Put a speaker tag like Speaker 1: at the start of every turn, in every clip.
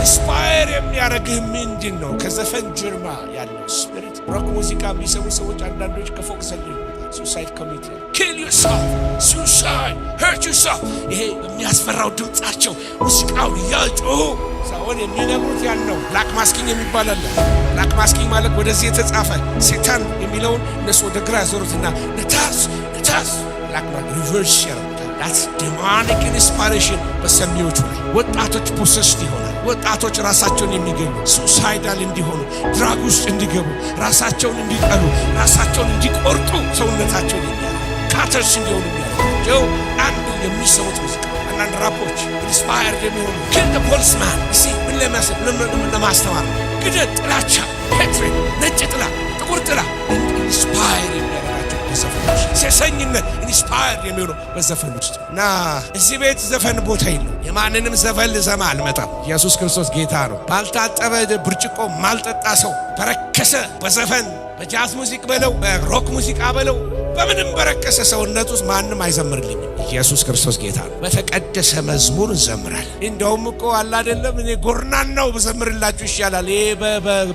Speaker 1: ኢንስፓየር የሚያደርግህ ምንድነው? ከዘፈን ጀርባ ያለው ስፒሪት። ሮክ ሙዚቃ የሚሰሙ ሰዎች አንዳንዶች ከፎቅ ዘለው suicide committee, kill yourself, suicide, hurt yourself. ይሄ የሚያስፈራው ድምጻቸው ሙዚቃው ያጮሁ ሳይሆን የሚነግሩት ያለው ብላክ ማስኪንግ የሚባል አለ። ብላክ ማስኪንግ ማለት ወደዚህ የተጻፈ ሰይጣን የሚለውን እነሱ ወደ ግራ ያዞሩትና ነታስ ብላክ ሪቨርስ ያደርጋል። that's demonic inspiration በሰሚዎቹ ላይ ወጣቶች ፖሰስድ ይሆናል። ወጣቶች ራሳቸውን የሚገሉ ሱሳይዳል እንዲሆኑ ድራግ ውስጥ እንዲገቡ ራሳቸውን እንዲጠሉ ራሳቸውን እንዲቆርጡ ሰውነታቸውን የሚያደርግ ካተርስ እንዲሆኑ የሚያደርጋቸው አንዱ የሚሰሙት ሙዚቃ። አንዳንድ ራፖች ኢንስፓየርድ የሚሆኑ kill the policeman ምን ለማስተማር ግደት፣ ጥላቻ፣ ሄትሬድ፣ ነጭ ጥላ፣ ጥቁር ጥላ ኢንስፓየር የሚያደርጋቸው በዘፈኖች ሴሰኝነት ኢንስፓየር የሚሆነው በዘፈን ውስጥ እና እዚህ ቤት ዘፈን ቦታ የለው። የማንንም ዘፈን ልሰማ አልመጣም። ኢየሱስ ክርስቶስ ጌታ ነው። ባልታጠበ ብርጭቆ ማልጠጣ ሰው በረከሰ በዘፈን በጃዝ ሙዚቃ በለው በሮክ ሙዚቃ በለው በምንም በረከሰ ሰውነት ውስጥ ማንም አይዘምርልኝም። ኢየሱስ ክርስቶስ ጌታ ነው። በተቀደሰ መዝሙር እንዘምራለን። እንደውም እኮ አለ አይደለም እኔ ጎርናናው በዘምርላችሁ ይሻላል ይሄ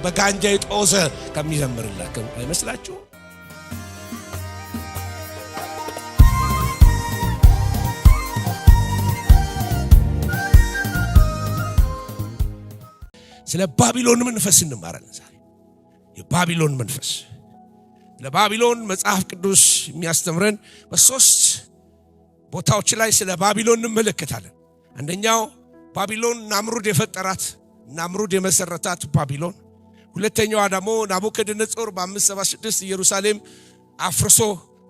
Speaker 1: በጋንጃ የጦዘ ከሚዘምርላችሁ አይመስላችሁ? ስለ ባቢሎን መንፈስ እንማራለን ዛሬ። የባቢሎን መንፈስ ለባቢሎን መጽሐፍ ቅዱስ የሚያስተምረን በሶስት ቦታዎች ላይ ስለ ባቢሎን እንመለከታለን። አንደኛው ባቢሎን ናምሩድ የፈጠራት ናምሩድ የመሰረታት ባቢሎን። ሁለተኛው ደግሞ ናቡከደነጾር በ576 ኢየሩሳሌም አፍርሶ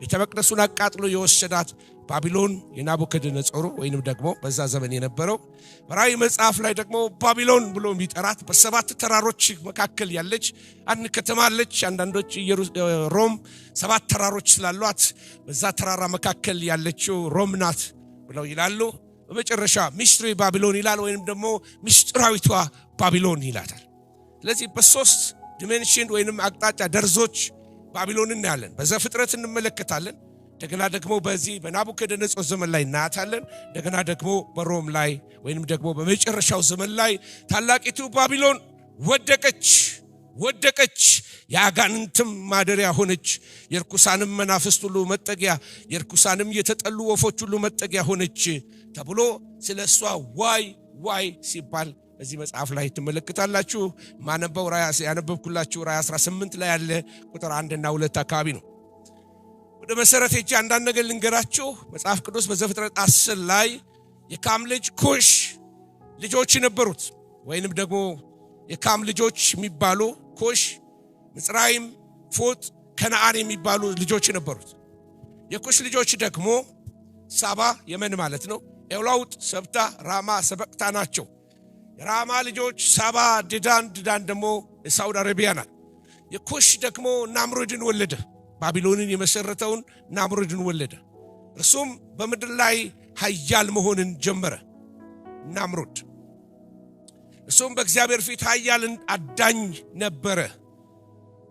Speaker 1: ቤተ መቅደሱን አቃጥሎ የወሰዳት ባቢሎን የናቡከደነጾር ወይንም ደግሞ በዛ ዘመን የነበረው። በራእይ መጽሐፍ ላይ ደግሞ ባቢሎን ብሎ የሚጠራት በሰባት ተራሮች መካከል ያለች አንድ ከተማ አለች። አንዳንዶች ሮም ሰባት ተራሮች ስላሏት በዛ ተራራ መካከል ያለችው ሮም ናት ብለው ይላሉ። በመጨረሻ ሚስጥራዊ ባቢሎን ይላል ወይንም ደግሞ ሚስጥራዊቷ ባቢሎን ይላታል። ስለዚህ በሶስት ዲሜንሽን ወይንም አቅጣጫ ደርዞች ባቢሎን እናያለን። በዘፍጥረት እንመለከታለን። እንደገና ደግሞ በዚህ በናቡከደነጾር ዘመን ላይ እናያታለን። እንደገና ደግሞ በሮም ላይ ወይንም ደግሞ በመጨረሻው ዘመን ላይ ታላቂቱ ባቢሎን ወደቀች፣ የአጋንንትም ማደሪያ ሆነች፣ የርኩሳንም መናፍስት ሁሉ መጠጊያ፣ የርኩሳንም የተጠሉ ወፎች ሁሉ መጠጊያ ሆነች ተብሎ ስለሷ ዋይ ሲባል በዚህ መጽሐፍ ላይ ትመለከታላችሁ። ማነበው ያነበብኩላችሁ ራእይ 18 ላይ ያለ ቁጥር 1 እና 2 አካባቢ ነው። ወደ መሰረቱ እቺ አንዳንድ ነገር ልንገራችሁ። መጽሐፍ ቅዱስ በዘፍጥረት 10 ላይ የካም ልጅ ኩሽ ልጆች ነበሩት ወይንም ደግሞ የካም ልጆች የሚባሉ ኩሽ፣ ምጽራይም፣ ፉጥ፣ ከነዓን የሚባሉ ልጆች ነበሩት። የኩሽ ልጆች ደግሞ ሳባ የመን ማለት ነው፣ ኤውላውጥ፣ ሰብታ፣ ራማ፣ ሰበቅታ ናቸው። የራማ ልጆች ሳባ፣ ድዳን ደግሞ ሳውዲ አረቢያ ናት። የኩሽ ደግሞ ናምሩድን ወለደ። ባቢሎንን የመሰረተውን ናምሩድን ወለደ። እርሱም በምድር ላይ ኃያል መሆንን ጀመረ። ናምሩድ እርሱም በእግዚአብሔር ፊት ኃያል አዳኝ ነበረ።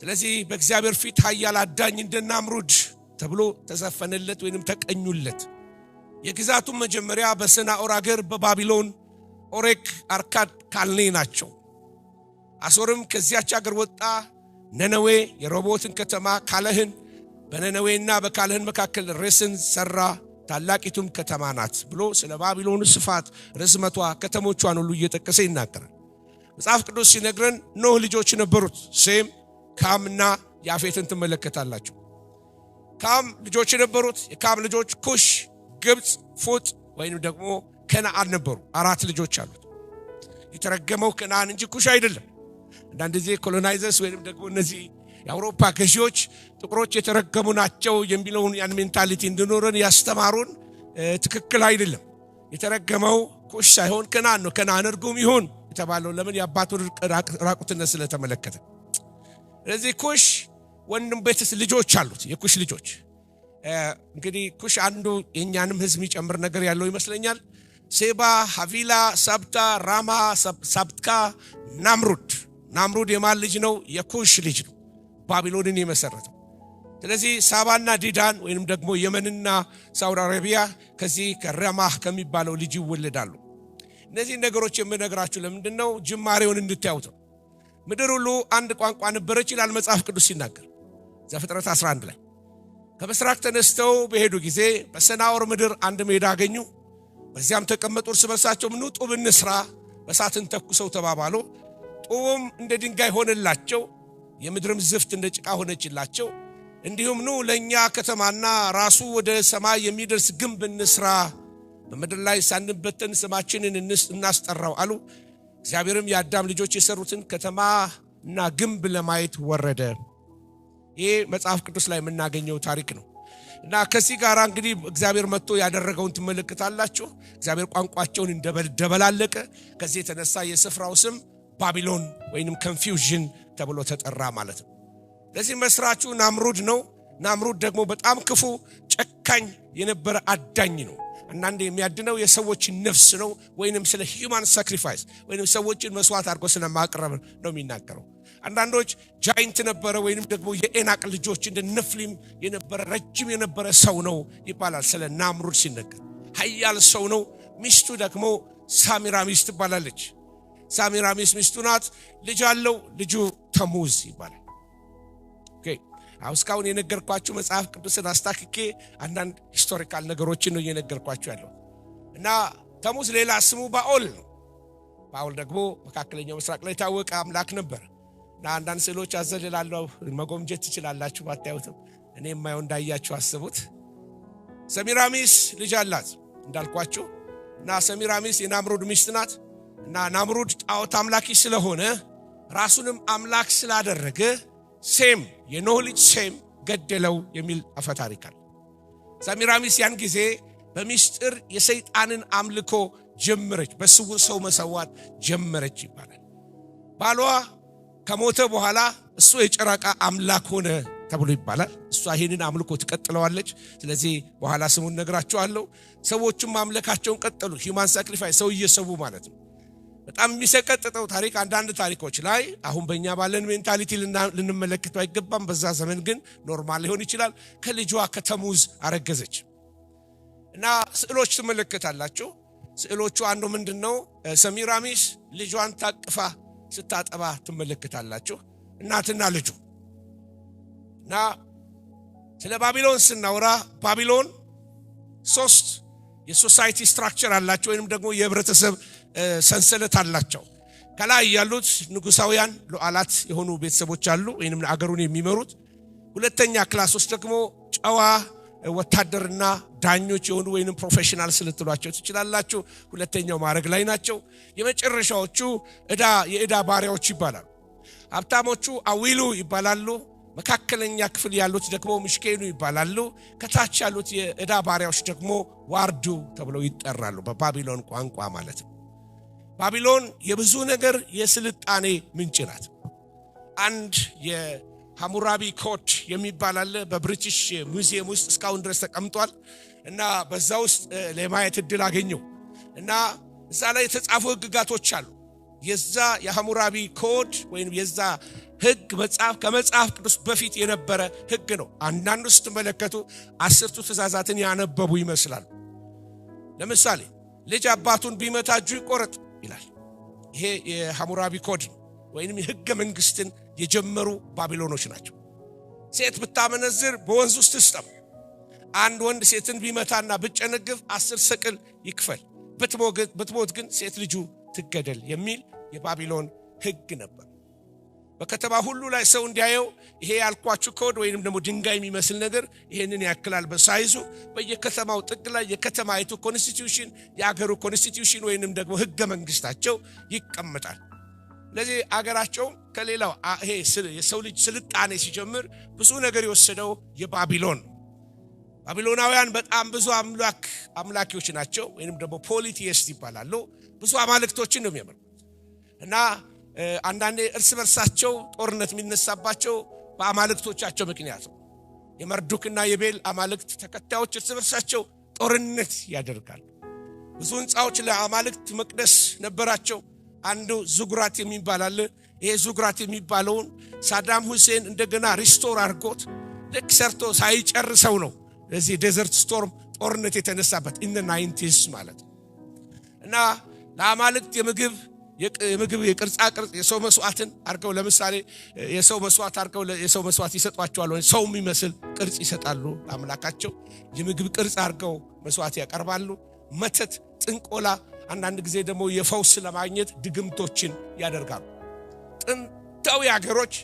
Speaker 1: ስለዚህ በእግዚአብሔር ፊት ኃያል አዳኝ እንደ ናምሩድ ተብሎ ተዘፈነለት ወይንም ተቀኙለት። የግዛቱን መጀመሪያ በሰናዖር አገር በባቢሎን ኦሬክ፣ አርካድ፣ ካልኔ ናቸው። አሶርም ከዚያች አገር ወጣ። ነነዌ የሮቦትን ከተማ ካለህን በነነዌና በካለህን መካከል ሬስን ሰራ፣ ታላቂቱም ከተማ ናት ብሎ ስለ ባቢሎን ስፋት፣ ርዝመቷ፣ ከተሞቿን ሁሉ እየጠቀሰ ይናገራል። መጽሐፍ ቅዱስ ሲነግረን ኖህ ልጆች ነበሩት፣ ሴም፣ ካምና ያፌትን ትመለከታላችሁ። ካም ልጆች ነበሩት። የካም ልጆች ኩሽ፣ ግብጽ፣ ፉጥ ወይንም ደግሞ ከነዓን ነበሩ። 4 ልጆች አሉት። የተረገመው ከነዓን እንጂ ኩሽ አይደለም። አንዳንድ ጊዜ ኮሎናይዘርስ ወይንም ደግሞ እነዚህ የአውሮፓ ገዢዎች ጥቁሮች የተረገሙ ናቸው የሚለውን ያን ሜንታሊቲ እንድኖረን ያስተማሩን ትክክል አይደለም። የተረገመው ኩሽ ሳይሆን ከነዓን ነው። ከነዓን እርጉም ይሁን የተባለው ለምን? የአባቱን ራቁትነት ስለተመለከተ። ስለዚህ ኩሽ ወንድም ቤትስ ልጆች አሉት። የኩሽ ልጆች እንግዲህ ኩሽ አንዱ የኛንም ህዝብ የሚጨምር ነገር ያለው ይመስለኛል። ሴባ፣ ሐቪላ፣ ሰብታ፣ ራማ፣ ሰብትካ፣ ናምሩድ የማን ልጅ ነው? የኩሽ ልጅ ነው፣ ባቢሎንን የመሰረተው። ስለዚህ ሳባና ዲዳን ወይንም ደግሞ የመንና ሳውዲ አረቢያ ከዚህ ከራማህ ከሚባለው ልጅ ይወለዳሉ። እነዚህ ነገሮች የምነግራችሁ ለምንድነው ጅማሬውን እንድታዩት ነው። ምድር ሁሉ አንድ ቋንቋ ነበረች ይላል መጽሐፍ ቅዱስ ሲናገር ዘፍጥረት 11 ላይ። ከምስራቅ ተነስተው በሄዱ ጊዜ በሰናዖር ምድር አንድ ሜዳ አገኙ። በዚያም ተቀመጡ። እርስ በርሳቸው ኑ ጡብ እንስራ፣ በእሳትን ተኩሰው ተባባሉ። ጡቡም እንደ ድንጋይ ሆነላቸው፣ የምድርም ዝፍት እንደ ጭቃ ሆነችላቸው። እንዲሁም ኑ ለኛ ከተማና ራሱ ወደ ሰማይ የሚደርስ ግንብ እንስራ፣ በምድር ላይ ሳንበተን ስማችንን እናስጠራው አሉ። እግዚአብሔርም የአዳም ልጆች የሰሩትን ከተማና ግንብ ለማየት ወረደ። ይሄ መጽሐፍ ቅዱስ ላይ የምናገኘው ታሪክ ነው። እና ከዚህ ጋር እንግዲህ እግዚአብሔር መጥቶ ያደረገውን ትመለከታላችሁ። እግዚአብሔር ቋንቋቸውን እንደበላለቀ ከዚህ የተነሳ የስፍራው ስም ባቢሎን ወይንም ኮንፊውዥን ተብሎ ተጠራ ማለት ነው። ለዚህ መስራቹ ናምሩድ ነው። ናምሩድ ደግሞ በጣም ክፉ ጨካኝ የነበረ አዳኝ ነው። አንዳንዴ የሚያድነው የሰዎችን ነፍስ ነው ወይንም ስለ ሂዩማን ሳክሪፋይስ ወይንም ሰዎችን መስዋዕት አድርጎ ስለማቅረብ ነው የሚናገረው። አንዳንዶች ጃይንት ነበረ ወይንም ደግሞ የኤናቅ ልጆች እንደ ነፍሊም የነበረ ረጅም የነበረ ሰው ነው ይባላል ስለ ናምሩድ ሲነገር። ኃያል ሰው ነው። ሚስቱ ደግሞ ሳሚራሚስ ትባላለች። ሳሚራሚስ ሚስቱ ናት። ልጅ አለው። ልጁ ተሙዝ ይባላል። ኦኬ አውስካውን የነገርኳችሁ መጽሐፍ ቅዱስን አስታክኬ አንዳንድ ሂስቶሪካል ነገሮችን ነው የነገርኳችሁ ያለው። እና ተሙዝ ሌላ ስሙ ባኦል ነው። ባኦል ደግሞ መካከለኛው ምስራቅ ላይ ታወቀ አምላክ ነበር። እና አንዳንድ ስዕሎች አዘልላለሁ መጎምጀት ትችላላችሁ ባታዩትም እኔ የማየው እንዳያችሁ አስቡት። ሰሚራሚስ ልጅ አላት እንዳልኳችሁ። እና ሰሚራሚስ የናምሩድ ሚስት ናት። እና ናምሩድ ጣዖት አምላኪ ስለሆነ ራሱንም አምላክ ስላደረገ ሴም የኖህ ልጅ ሴም ገደለው የሚል አፈታሪክ አለ። ሰሚራሚስ ያን ጊዜ በሚስጥር የሰይጣንን አምልኮ ጀመረች፣ በስውር ሰው መሰዋት ጀመረች ይባላል። ባሏ ከሞተ በኋላ እሱ የጨረቃ አምላክ ሆነ ተብሎ ይባላል። እሷ ይሄንን አምልኮ ትቀጥለዋለች። ስለዚህ በኋላ ስሙን ነግራቸዋለሁ። ሰዎችም ማምለካቸውን ቀጠሉ። ሂዩማን ሳክሪፋይስ ሰው እየሰቡ ማለት ነው። በጣም የሚሰቀጥጠው ታሪክ አንዳንድ ታሪኮች ላይ አሁን በእኛ ባለን ሜንታሊቲ ልንመለከተው አይገባም። በዛ ዘመን ግን ኖርማል ሊሆን ይችላል። ከልጇ ከተሙዝ አረገዘች። እና ስዕሎች ትመለከታላችሁ። ስዕሎቹ አንዱ ምንድነው? ሰሚራሚስ ልጇን ታቅፋ ስታጠባ ትመለከታላችሁ። እናትና ልጁ። እና ስለ ባቢሎን ስናወራ ባቢሎን 3 የሶሳይቲ ስትራክቸር አላቸው ወይንም ደግሞ የህብረተሰብ ሰንሰለት አላቸው። ከላይ ያሉት ንጉሳውያን ሉዓላት የሆኑ ቤተሰቦች አሉ ወይንም አገሩን የሚመሩት። ሁለተኛ ክላሶች ደግሞ ጨዋ ወታደርና ዳኞች የሆኑ ወይንም ፕሮፌሽናል ልትሏቸው ትችላላችሁ። ሁለተኛው ማዕረግ ላይ ናቸው። የመጨረሻዎቹ የዕዳ ባሪያዎች ይባላሉ። ሀብታሞቹ አዊሉ ይባላሉ። መካከለኛ ክፍል ያሉት ደግሞ ምሽኬኑ ይባላሉ። ከታች ያሉት የዕዳ ባሪያዎች ደግሞ ዋርዱ ተብለው ይጠራሉ በባቢሎን ቋንቋ ማለት ነው። ባቢሎን የብዙ ነገር የስልጣኔ ምንጭ ናት። አንድ የሐሙራቢ ኮድ የሚባል አለ በብሪቲሽ ሙዚየም ውስጥ እስካሁን ድረስ ተቀምጧል። እና በዛ ውስጥ ለማየት እድል አገኘው። እና እዛ ላይ የተጻፉ ህግጋቶች አሉ። የዛ የሐሙራቢ ኮድ ወይም የዛ ህግ ከመጽሐፍ ቅዱስ በፊት የነበረ ህግ ነው። አንዳንዱ ስትመለከቱ 10ቱ ትእዛዛትን ያነበቡ ይመስላል። ለምሳሌ ልጅ አባቱን ቢመታ እጁ ይቆረጥ ይላል። ይሄ የሐሙራቢ ኮድ ወይንም የህገ መንግስትን የጀመሩ ባቢሎኖች ናቸው። ሴት ብታመነዝር በወንዝ ውስጥ ትስጠም። አንድ ወንድ ሴትን ቢመታና ብጨነግፍ 10 ሰቅል ይክፈል፣ ብትሞት ግን ሴት ልጁ ትገደል የሚል የባቢሎን ህግ ነበር። በከተማ ሁሉ ላይ ሰው እንዲያየው ይሄ ያልኳችሁ ኮድ ወይንም ደግሞ ድንጋይ የሚመስል ነገር ይሄንን ያክላል በሳይዙ በየከተማው ጥግ ላይ የከተማይቱ ኮንስቲቲዩሽን የአገሩ ኮንስቲቲዩሽን ወይንም ደግሞ ህገ መንግስታቸው ይቀመጣል። ለዚህ አገራቸው ከሌላው ይሄ የሰው ልጅ ስልጣኔ ሲጀምር ብዙ ነገር የወሰደው የባቢሎን። ባቢሎናውያን በጣም ብዙ አምላኪዎች ናቸው ወይንም ደግሞ ፖሊቲየስት ይባላሉ። ብዙ አማልክቶችን ነው የሚያመልኩት። እና አንዳንዴ እርስ በርሳቸው ጦርነት የሚነሳባቸው በአማልክቶቻቸው ምክንያት ነው። የመርዱክና የቤል አማልክት ተከታዮች እርስ በርሳቸው ጦርነት ያደርጋሉ። ብዙ ህንጻዎች ለአማልክት መቅደስ ነበራቸው። አንዱ ዙግራት የሚባል አለ። ይሄ ዙግራት የሚባለውን ሳዳም ሁሴን እንደገና ሪስቶር አድርጎት ልክ ሰርቶ ሳይጨርሰው ነው ለዚህ ዴዘርት ስቶርም ጦርነት የተነሳበት ኢን ዘ 90s ማለት ነው። እና ለአማልክት የምግብ የቅርጻ ቅርጽ የሰው መስዋዕትን አርገው ለምሳሌ የሰው መስዋዕት አርገው የሰው መስዋዕት ይሰጧቸዋል ወይ ሰው የሚመስል ቅርጽ ይሰጣሉ ለአምላካቸው የምግብ ቅርጽ አርገው መስዋዕት ያቀርባሉ መተት ጥንቆላ አንዳንድ ጊዜ ደግሞ የፈውስ ለማግኘት ድግምቶችን ያደርጋሉ ጥንታዊ አገሮች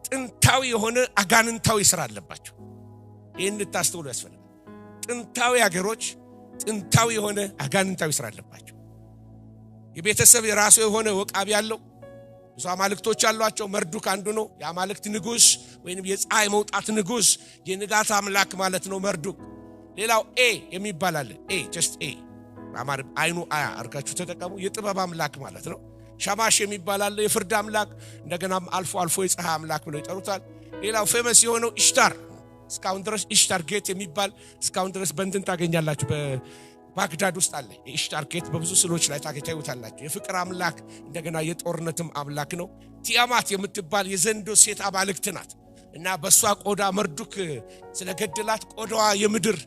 Speaker 1: ጥንታዊ የሆነ አጋንንታዊ ስራ አለባቸው ይህን ታስተውሉ ያስፈልጋል ጥንታዊ አገሮች ጥንታዊ የሆነ አጋንንታዊ ስራ አለባቸው የቤተሰብ የራሱ የሆነ ወቃቢ ያለው ብዙ አማልክቶች አሏቸው መርዱክ አንዱ ነው የአማልክት ንጉስ ወይንም የፀሐይ መውጣት ንጉስ የንጋት አምላክ ማለት ነው መርዱክ ሌላው የሚባል አለ just አማር አይኑ አርጋችሁ ተጠቀሙ የጥበብ አምላክ ማለት ነው ሻማሽ የሚባል አለ የፍርድ አምላክ እንደገናም አልፎ የፀሐይ አምላክ ብለው ይጠሩታል ሌላው ፌመስ የሆነው ኢሽታር እስካሁን ድረስ ኢሽታር ጌት የሚባል እስካሁን ድረስ በእንትን ታገኛላችሁ ባግዳድ ውስጥ አለ የኢሽታር ጌት በብዙ ስሎች ላይ ታገኙታላችሁ የፍቅር አምላክ እንደገና የጦርነትም አምላክ ነው ቲያማት የምትባል የዘንዶ ሴት አማልክት ናት እና በሷ ቆዳ መርዱክ ስለገደላት ቆዳዋ የምድር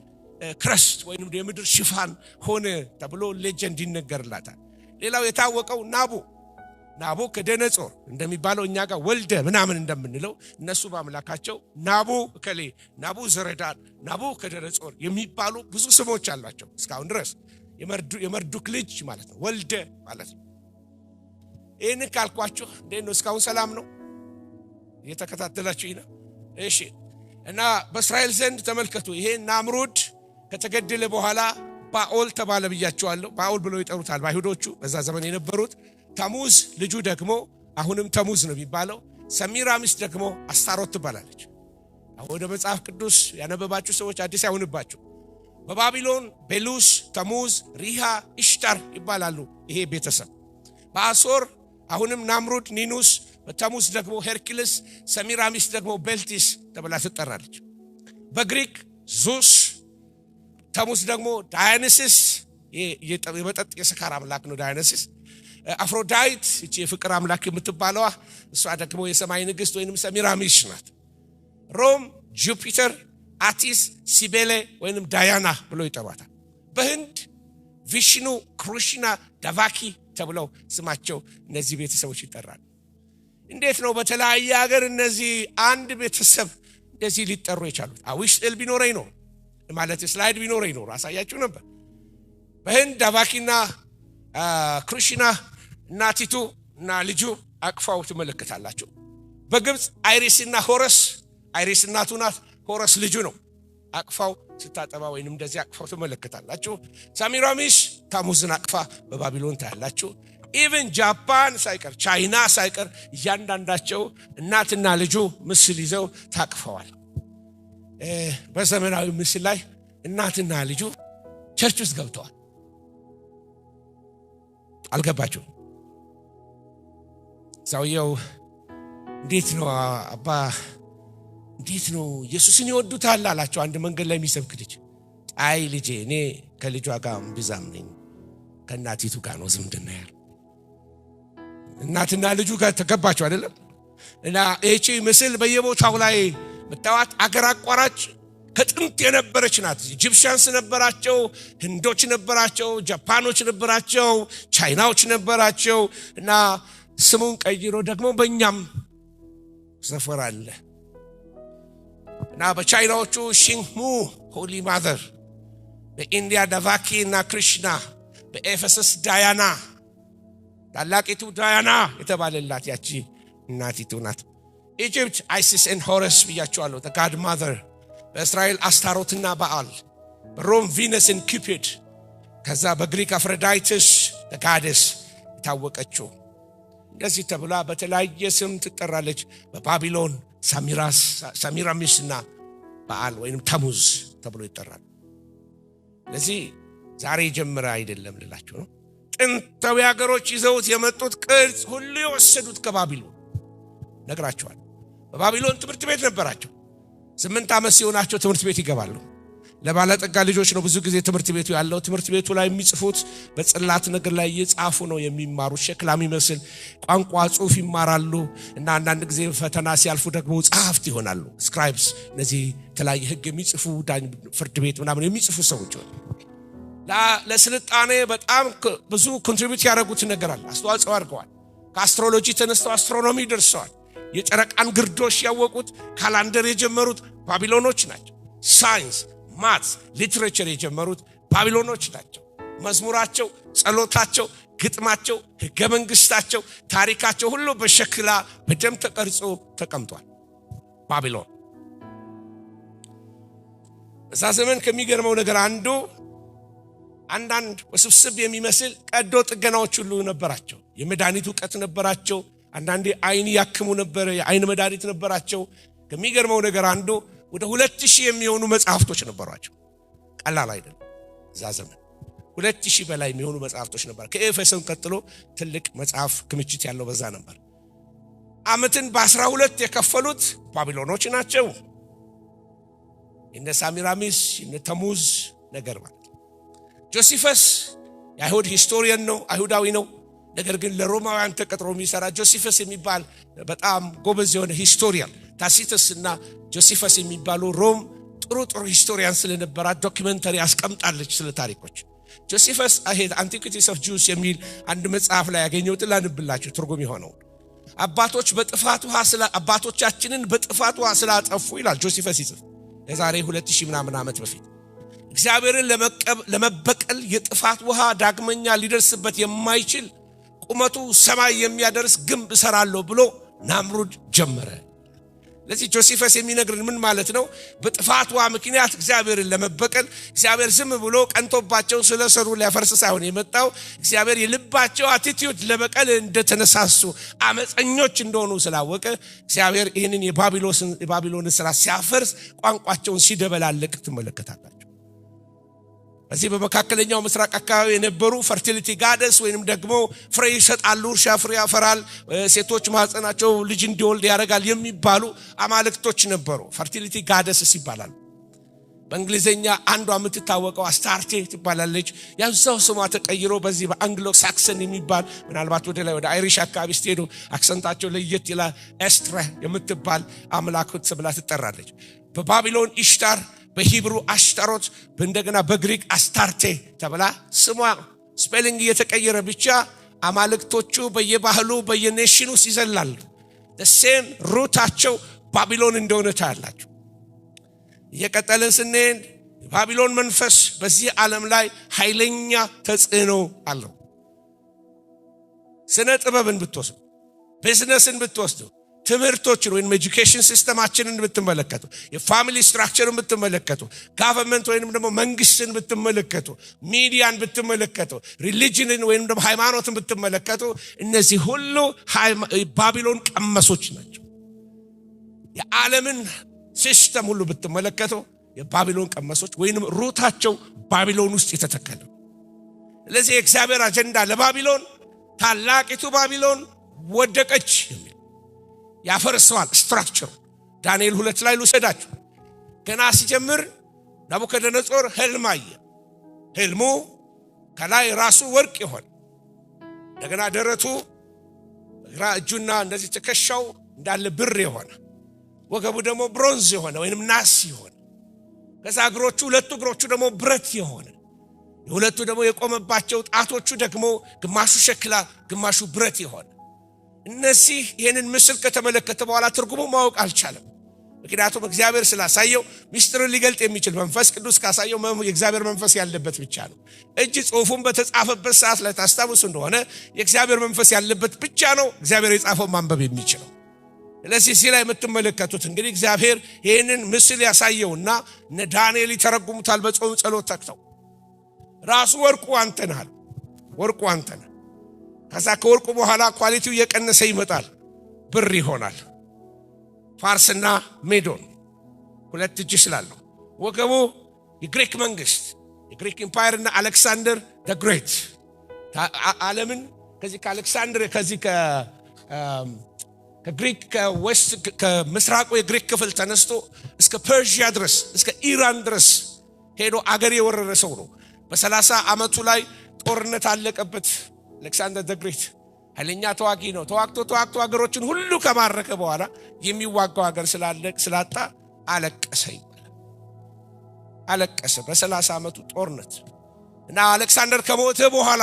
Speaker 1: ክረስት ወይንም የምድር ሽፋን ሆነ ተብሎ ሌጀንድ ይነገርላታል ሌላው የታወቀው ናቡ ከደነጾር እንደሚባለው እኛ ጋር ወልደ ምናምን እንደምንለው እነሱ በአምላካቸው ናቡ ዘረዳን ናቡ ከደነጾር የሚባሉ ብዙ ስሞች አሏቸው እስካሁን ድረስ የመርዱክ ልጅ ማለት ነው ወልደ ማለት ነው ይሄን ካልኳችሁ እንዴት ነው እስካሁን ሰላም ነው እየተከታተላችሁ ይና እሺ እና በእስራኤል ዘንድ ተመልከቱ ይሄ ናምሩድ ከተገደለ በኋላ ባኦል ተባለ ብያቸዋለሁ ባኦል ብለው ይጠሩታል ባይሁዶቹ በዛ ዘመን የነበሩት ታሙዝ ልጁ ደግሞ አሁንም ታሙዝ ነው የሚባለው ሰሚራሚስ ደግሞ አስታሮት ትባላለች አሁን ወደ መጽሐፍ ቅዱስ ያነበባችሁ ሰዎች አዲስ አይሆንባችሁ በባቢሎን ቤሉስ ታሙዝ ሪሃ ኢሽታር ይባላሉ ይሄ ቤተሰብ በአሶር አሁንም ናምሩድ ኒኑስ በታሙዝ ደግሞ ሄርኩለስ ሰሚራሚስ ደግሞ ቤልቲስ ተብላ ትጠራለች በግሪክ ዙስ ታሙዝ ደግሞ ዳያኒሲስ የመጠጥ የስካር አምላክ ነው ዳያኒሲስ አፍሮዳይት እቺ የፍቅር አምላክ የምትባለዋ እሷ ደግሞ የሰማይ ንግስት ወይንም ሰሚራሚስ ናት ሮም ጁፒተር አቲስ ሲቤሌ ወይንም ዳያና ብለው ይጠሯታል በህንድ ቪሽኑ ክሩሽና ዳቫኪ ተብለው ስማቸው እነዚህ ቤተሰቦች ይጠራሉ እንዴት ነው በተለያየ ሀገር እነዚህ አንድ ቤተሰብ እንደዚህ ሊጠሩ የቻሉት አዊሽ ስዕል ቢኖረኝ ነው ማለት ስላይድ ቢኖረኝ ነው አሳያችሁ ነበር በህንድ ዳቫኪና ክሩሽና እናቲቱ እና ልጁ አቅፋው ተመለከታላችሁ በግብጽ አይሪስና ሆረስ አይሪስ እናቱ ናት ሆረስ ልጁ ነው አቅፋው ስታጠባ ወይንም እንደዚህ አቅፋው ተመለከታላችሁ ሰሚራሚስ ታሙዝን አቅፋ በባቢሎን ታያላችሁ ኢቭን ጃፓን ሳይቀር ቻይና ሳይቀር እያንዳንዳቸው እናትና ልጁ ምስል ይዘው ታቅፈዋል በዘመናዊ ምስል ላይ እናትና ልጁ ቸርች ውስጥ ገብተዋል አልገባችሁ ሰውየው እንዴት ነው አባ እንዴት ነው ኢየሱስን ይወዱታል አላቸው አንድ መንገድ ላይ የሚሰብክ ልጅ አይ ልጄ እኔ ከልጇ ጋር ብዛም ነኝ ከእናቲቱ ጋር ነው ዝምድና ያለው እናትና ልጁ ጋር ተገባቸው አይደለም እና እቺ ምስል በየቦታው ላይ መጣዋት አገር አቋራጭ ከጥንት የነበረች ናት ኢጂፕሽያንስ ነበራቸው ህንዶች ነበራቸው ጃፓኖች ነበራቸው ቻይናዎች ነበራቸው እና ስሙን ቀይሮ ደግሞ በእኛም ሰፈር አለ እና በቻይናዎቹ ሺንግሙ ሆሊ ማዘር በኢንዲያ ዳቫኪ እና ክሪሽና በኤፌሰስ ዳያና ታላቂቱ ዳያና የተባለላት ያቺ እናቲቱ ናት ኢጂፕት አይሲስ ኤንድ ሆረስ ብያቸዋለሁ the god mother በእስራኤል አስታሮትና በአል በሮም ቪነስ and cupid ከዛ በግሪክ አፍሮዳይትስ the goddess ታወቀችው እንደዚህ ተብላ በተለያየ ስም ትጠራለች በባቢሎን ሰሚራሚስና በአል ወይንም ታሙዝ ተብሎ ይጠራል ለዚህ ዛሬ ጀምራ አይደለም ልላችሁ ነው ጥንታዊ ሀገሮች ይዘውት የመጡት ቅርጽ ሁሉ የወሰዱት ከባቢሎን ነግራቸዋል በባቢሎን ትምህርት ቤት ነበራቸው 8 ዓመት ሲሆናቸው ትምህርት ቤት ይገባሉ ለባለጠጋ ልጆች ነው ብዙ ጊዜ ትምህርት ቤቱ ያለው ትምህርት ቤቱ ላይ የሚጽፉት በጽላት ነገር ላይ እየጻፉ ነው የሚማሩ ሸክላ የሚመስል ቋንቋ ጽሁፍ ይማራሉ እና አንዳንድ ጊዜ ፈተና ሲያልፉ ደግሞ ጻፍት ይሆናሉ ስክራይብስ እነዚህ ተላይ ህግ የሚጽፉ ፍርድ ቤት ምናምን የሚጽፉ ሰዎች ለስልጣኔ በጣም ብዙ ኮንትሪቢዩት ያደረጉት ነገር አለ። አስተዋጽኦ አድርገዋል። ከአስትሮሎጂ ተነስተው አስትሮኖሚ ደርሰዋል። የጨረቃን ግርዶሽ ያወቁት ካላንደር የጀመሩት ባቢሎኖች ናቸው። ሳይንስ፣ ማትስ፣ ሊትሬቸር የጀመሩት ባቢሎኖች ናቸው። መዝሙራቸው፣ ጸሎታቸው፣ ግጥማቸው፣ ሕገ መንግስታቸው፣ ታሪካቸው ሁሉ በሸክላ በደም ተቀርጾ ተቀምጧል። ባቢሎን በዛ ዘመን ከሚገርመው ነገር አንዱ አንዳንድ ውስብስብ የሚመስል ቀዶ ጥገናዎች ሁሉ ነበራቸው። የመድኃኒት ዕውቀት ነበራቸው። አንዳንዴ አይን ያክሙ ነበር፣ የአይን መድኃኒት ነበራቸው። ከሚገርመው ነገር አንዱ ወደ 2000 የሚሆኑ መጽሐፍቶች ነበሯቸው። ቀላል አይደለም። እዛ ዘመን 2000 በላይ የሚሆኑ መጽሐፍቶች ነበር። ከኤፌሶን ቀጥሎ ትልቅ መጽሐፍ ክምችት ያለው በዛ ነበር። ዓመትን በ12 የከፈሉት ባቢሎኖች ናቸው። እነ ሳሚራሚስ እነ ተሙዝ ነገር ማለት ጆሲፈስ የአይሁድ ሂስቶሪያን ነው፣ አይሁዳዊ ነው። ነገር ግን ለሮማውያን ተቀጥሮ የሚሰራ ጆሲፈስ የሚባል በጣም ጎበዝ የሆነ ሂስቶሪያን፣ ታሲተስ እና ጆሲፈስ የሚባሉ ሮም ጥሩ ሂስቶሪያን ስለነበራት ዶክመንተሪ አስቀምጣለች ስለ ታሪኮች። ጆሲፈስ አንቲኩቲስ ኦፍ ጁስ የሚል አንድ መጽሐፍ ላይ ያገኘሁት ላንብላችሁ ትርጉም የሆነው አባቶቻችንን በጥፋት ውሃ ስላጠፉ ይላል ጆሲፈስ ይጽፍ የዛሬ 2000 ምናምን ዓመት በፊት እግዚአብሔርን ለመበቀል የጥፋት ውሃ ዳግመኛ ሊደርስበት የማይችል ቁመቱ ሰማይ የሚያደርስ ግንብ እሰራለሁ ብሎ ናምሩድ ጀመረ። ለዚህ ጆሲፈስ የሚነግረን ምን ማለት ነው? በጥፋት ውሃ ምክንያት እግዚአብሔርን ለመበቀል እግዚአብሔር ዝም ብሎ ቀንቶባቸው ስለሰሩ ሊያፈርስ ሳይሆን የመጣው እግዚአብሔር የልባቸው አቲቲዩድ ለበቀል እንደተነሳሱ አመፀኞች እንደሆኑ ስላወቀ እግዚአብሔር ይህንን የባቢሎንን ስራ ሲያፈርስ ቋንቋቸውን ሲደበላለቅ ትመለከታላችሁ። በዚህ በመካከለኛው ምስራቅ አካባቢ የነበሩ ፈርቲሊቲ ጋደስ ወይንም ደግሞ ፍሬ ይሰጣሉ፣ እርሻ ፍሬ ያፈራል፣ ሴቶች ማህፀናቸው ልጅ እንዲወልድ ያደርጋል የሚባሉ አማልክቶች ነበሩ። ፈርቲሊቲ ጋደስ ይባላል። በእንግሊዘኛ አንዷ የምትታወቀው አስታርቴ ትባላለች። ያዛው ስሟ ተቀይሮ በዚህ በአንግሎ ሳክሰን የሚባል ምናልባት ወደ ላይ ወደ አይሪሽ አካባቢ ስትሄዱ አክሰንታቸው ለየት ይላል። ኤስትራ የምትባል አምላክት ተብላ ትጠራለች። በባቢሎን ኢሽታር፣ በሂብሩ አሽታሮት፣ እንደገና በግሪክ አስታርቴ ተብላ ስሟ ስፔሊንግ እየተቀየረ ብቻ አማልክቶቹ በየባህሉ በየኔሽኑ ይዘላሉ። ሴም ሩታቸው ባቢሎን እንደሆነ ታያላችሁ። እየቀጠልን ስንሄድ የባቢሎን መንፈስ በዚህ ዓለም ላይ ኃይለኛ ተጽዕኖ አለው። ስነ ጥበብን ብትወስዱ፣ ቢዝነስን ብትወስዱ፣ ትምህርቶችን ወይም ኤጁኬሽን ሲስተማችንን ብትመለከቱ፣ የፋሚሊ ስትራክቸርን ብትመለከቱ፣ ጋቨርንመንት ወይም ደግሞ መንግስትን ብትመለከቱ፣ ሚዲያን ብትመለከቱ፣ ሪሊጅንን ወይም ደግሞ ሃይማኖትን ብትመለከቱ እነዚህ ሁሉ ባቢሎን ቀመሶች ናቸው። የዓለምን ሲስተም ሁሉ ብትመለከቱ የባቢሎን ቀመሶች ወይም ሩታቸው ባቢሎን ውስጥ የተተከለ። ስለዚህ የእግዚአብሔር አጀንዳ ለባቢሎን ታላቂቱ ባቢሎን ወደቀች የሚል ያፈርሰዋል ስትራክቸሩ። ዳንኤል 2 ላይ ልውሰዳችሁ። ገና ሲጀምር ናቡከደነጾር ህልም አየ። ህልሙ ከላይ ራሱ ወርቅ ይሆን፣ እንደገና ደረቱ ግራ እጁና እንደዚህ ትከሻው እንዳለ ብር የሆነ፣ ወገቡ ደግሞ ብሮንዝ የሆነ ወይንም ናስ የሆነ፣ ከዛ እግሮቹ ሁለቱ እግሮቹ ደግሞ ብረት የሆነ፣ የሁለቱ ደግሞ የቆመባቸው ጣቶቹ ደግሞ ግማሹ ሸክላ ግማሹ ብረት የሆነ። እነዚህ ይህንን ምስል ከተመለከተ በኋላ ትርጉሙ ማወቅ አልቻለም። ምክንያቱም እግዚአብሔር ስላሳየው ሚስጥርን ሊገልጥ የሚችል መንፈስ ቅዱስ ካሳየው የእግዚአብሔር መንፈስ ያለበት ብቻ ነው። እጅ ጽሑፉን በተጻፈበት ሰዓት ላይ ታስታውሱ እንደሆነ የእግዚአብሔር መንፈስ ያለበት ብቻ ነው እግዚአብሔር የጻፈው ማንበብ የሚችለው። ስለዚህ እዚህ ላይ የምትመለከቱት እንግዲህ እግዚአብሔር ይህንን ምስል ያሳየውና እነ ዳንኤል ይተረጉሙታል በጾም ጸሎት ተክተው። ራሱ ወርቁ አንተ ነህ፣ ወርቁ አንተ ነህ። ከዛ ከወርቁ በኋላ ኳሊቲው እየቀነሰ ይመጣል፣ ብር ይሆናል። ፋርስና ሜዶን ሁለት እጅ ስላለው፣ ወገቡ የግሪክ መንግስት የግሪክ ኢምፓየር እና አሌክሳንደር ዘ ግሬት ዓለምን ከዚህ ከአሌክሳንደር ከዚህ ከግሪክ ከዌስት ከምስራቁ የግሪክ ክፍል ተነስቶ እስከ ፐርሺያ ድረስ እስከ ኢራን ድረስ ሄዶ አገር የወረረ ሰው ነው። በ30 ዓመቱ ላይ ጦርነት አለቀበት። አሌክሳንደር ዘ ግሬት ኃይለኛ ተዋጊ ነው። ተዋግቶ ሀገሮችን ሁሉ ከማረከ በኋላ የሚዋጋው ሀገር ስላጣ አለቀሰ ይባላል። አለቀሰ በ30 ዓመቱ ጦርነት። እና አሌክሳንደር ከሞተ በኋላ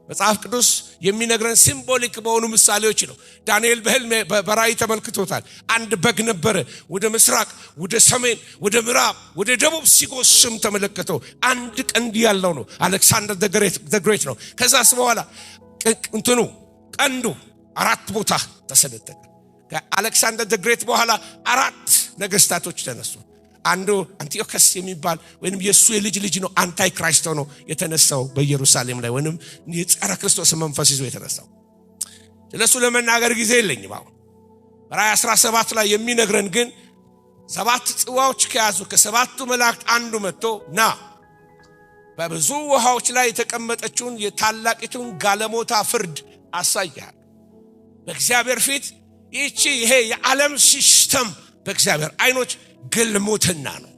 Speaker 1: መጽሐፍ ቅዱስ የሚነግረን ሲምቦሊክ በሆኑ ምሳሌዎች ነው። ዳንኤል በህልም በራእይ ተመልክቶታል። አንድ በግ ነበረ፣ ወደ ምስራቅ፣ ወደ ሰሜን፣ ወደ ምዕራብ፣ ወደ ደቡብ ሲጎስም ተመለከተው። አንድ ቀንድ ያለው ነው። አሌክሳንደር ዘ ግሬት ነው። ከዛስ በኋላ ቀንዱ 4 ቦታ ተሰነጠቀ። ከአሌክሳንደር ዘ ግሬት በኋላ 4 ነገስታቶች ተነሱ። አንዱ አንቲዮከስ የሚባል ወይንም የሱ የልጅ ነው፣ አንታይ ክራይስቶ ነው የተነሳው በኢየሩሳሌም ላይ፣ ወይንም የጸረ ክርስቶስ መንፈስ ይዞ የተነሳው። ስለሱ ለመናገር ጊዜ የለኝም። አሁን ራእይ 17 ላይ የሚነግረን ግን 7 ጽዋዎች ከያዙ ከ7ቱ መላእክት አንዱ መጥቶ ና በብዙ ውሃዎች ላይ የተቀመጠችውን የታላቂቱን ጋለሞታ ፍርድ አሳያል። በእግዚአብሔር ፊት ይሄ የዓለም ሲስተም በእግዚአብሔር አይኖች ግልሙትና ነው፣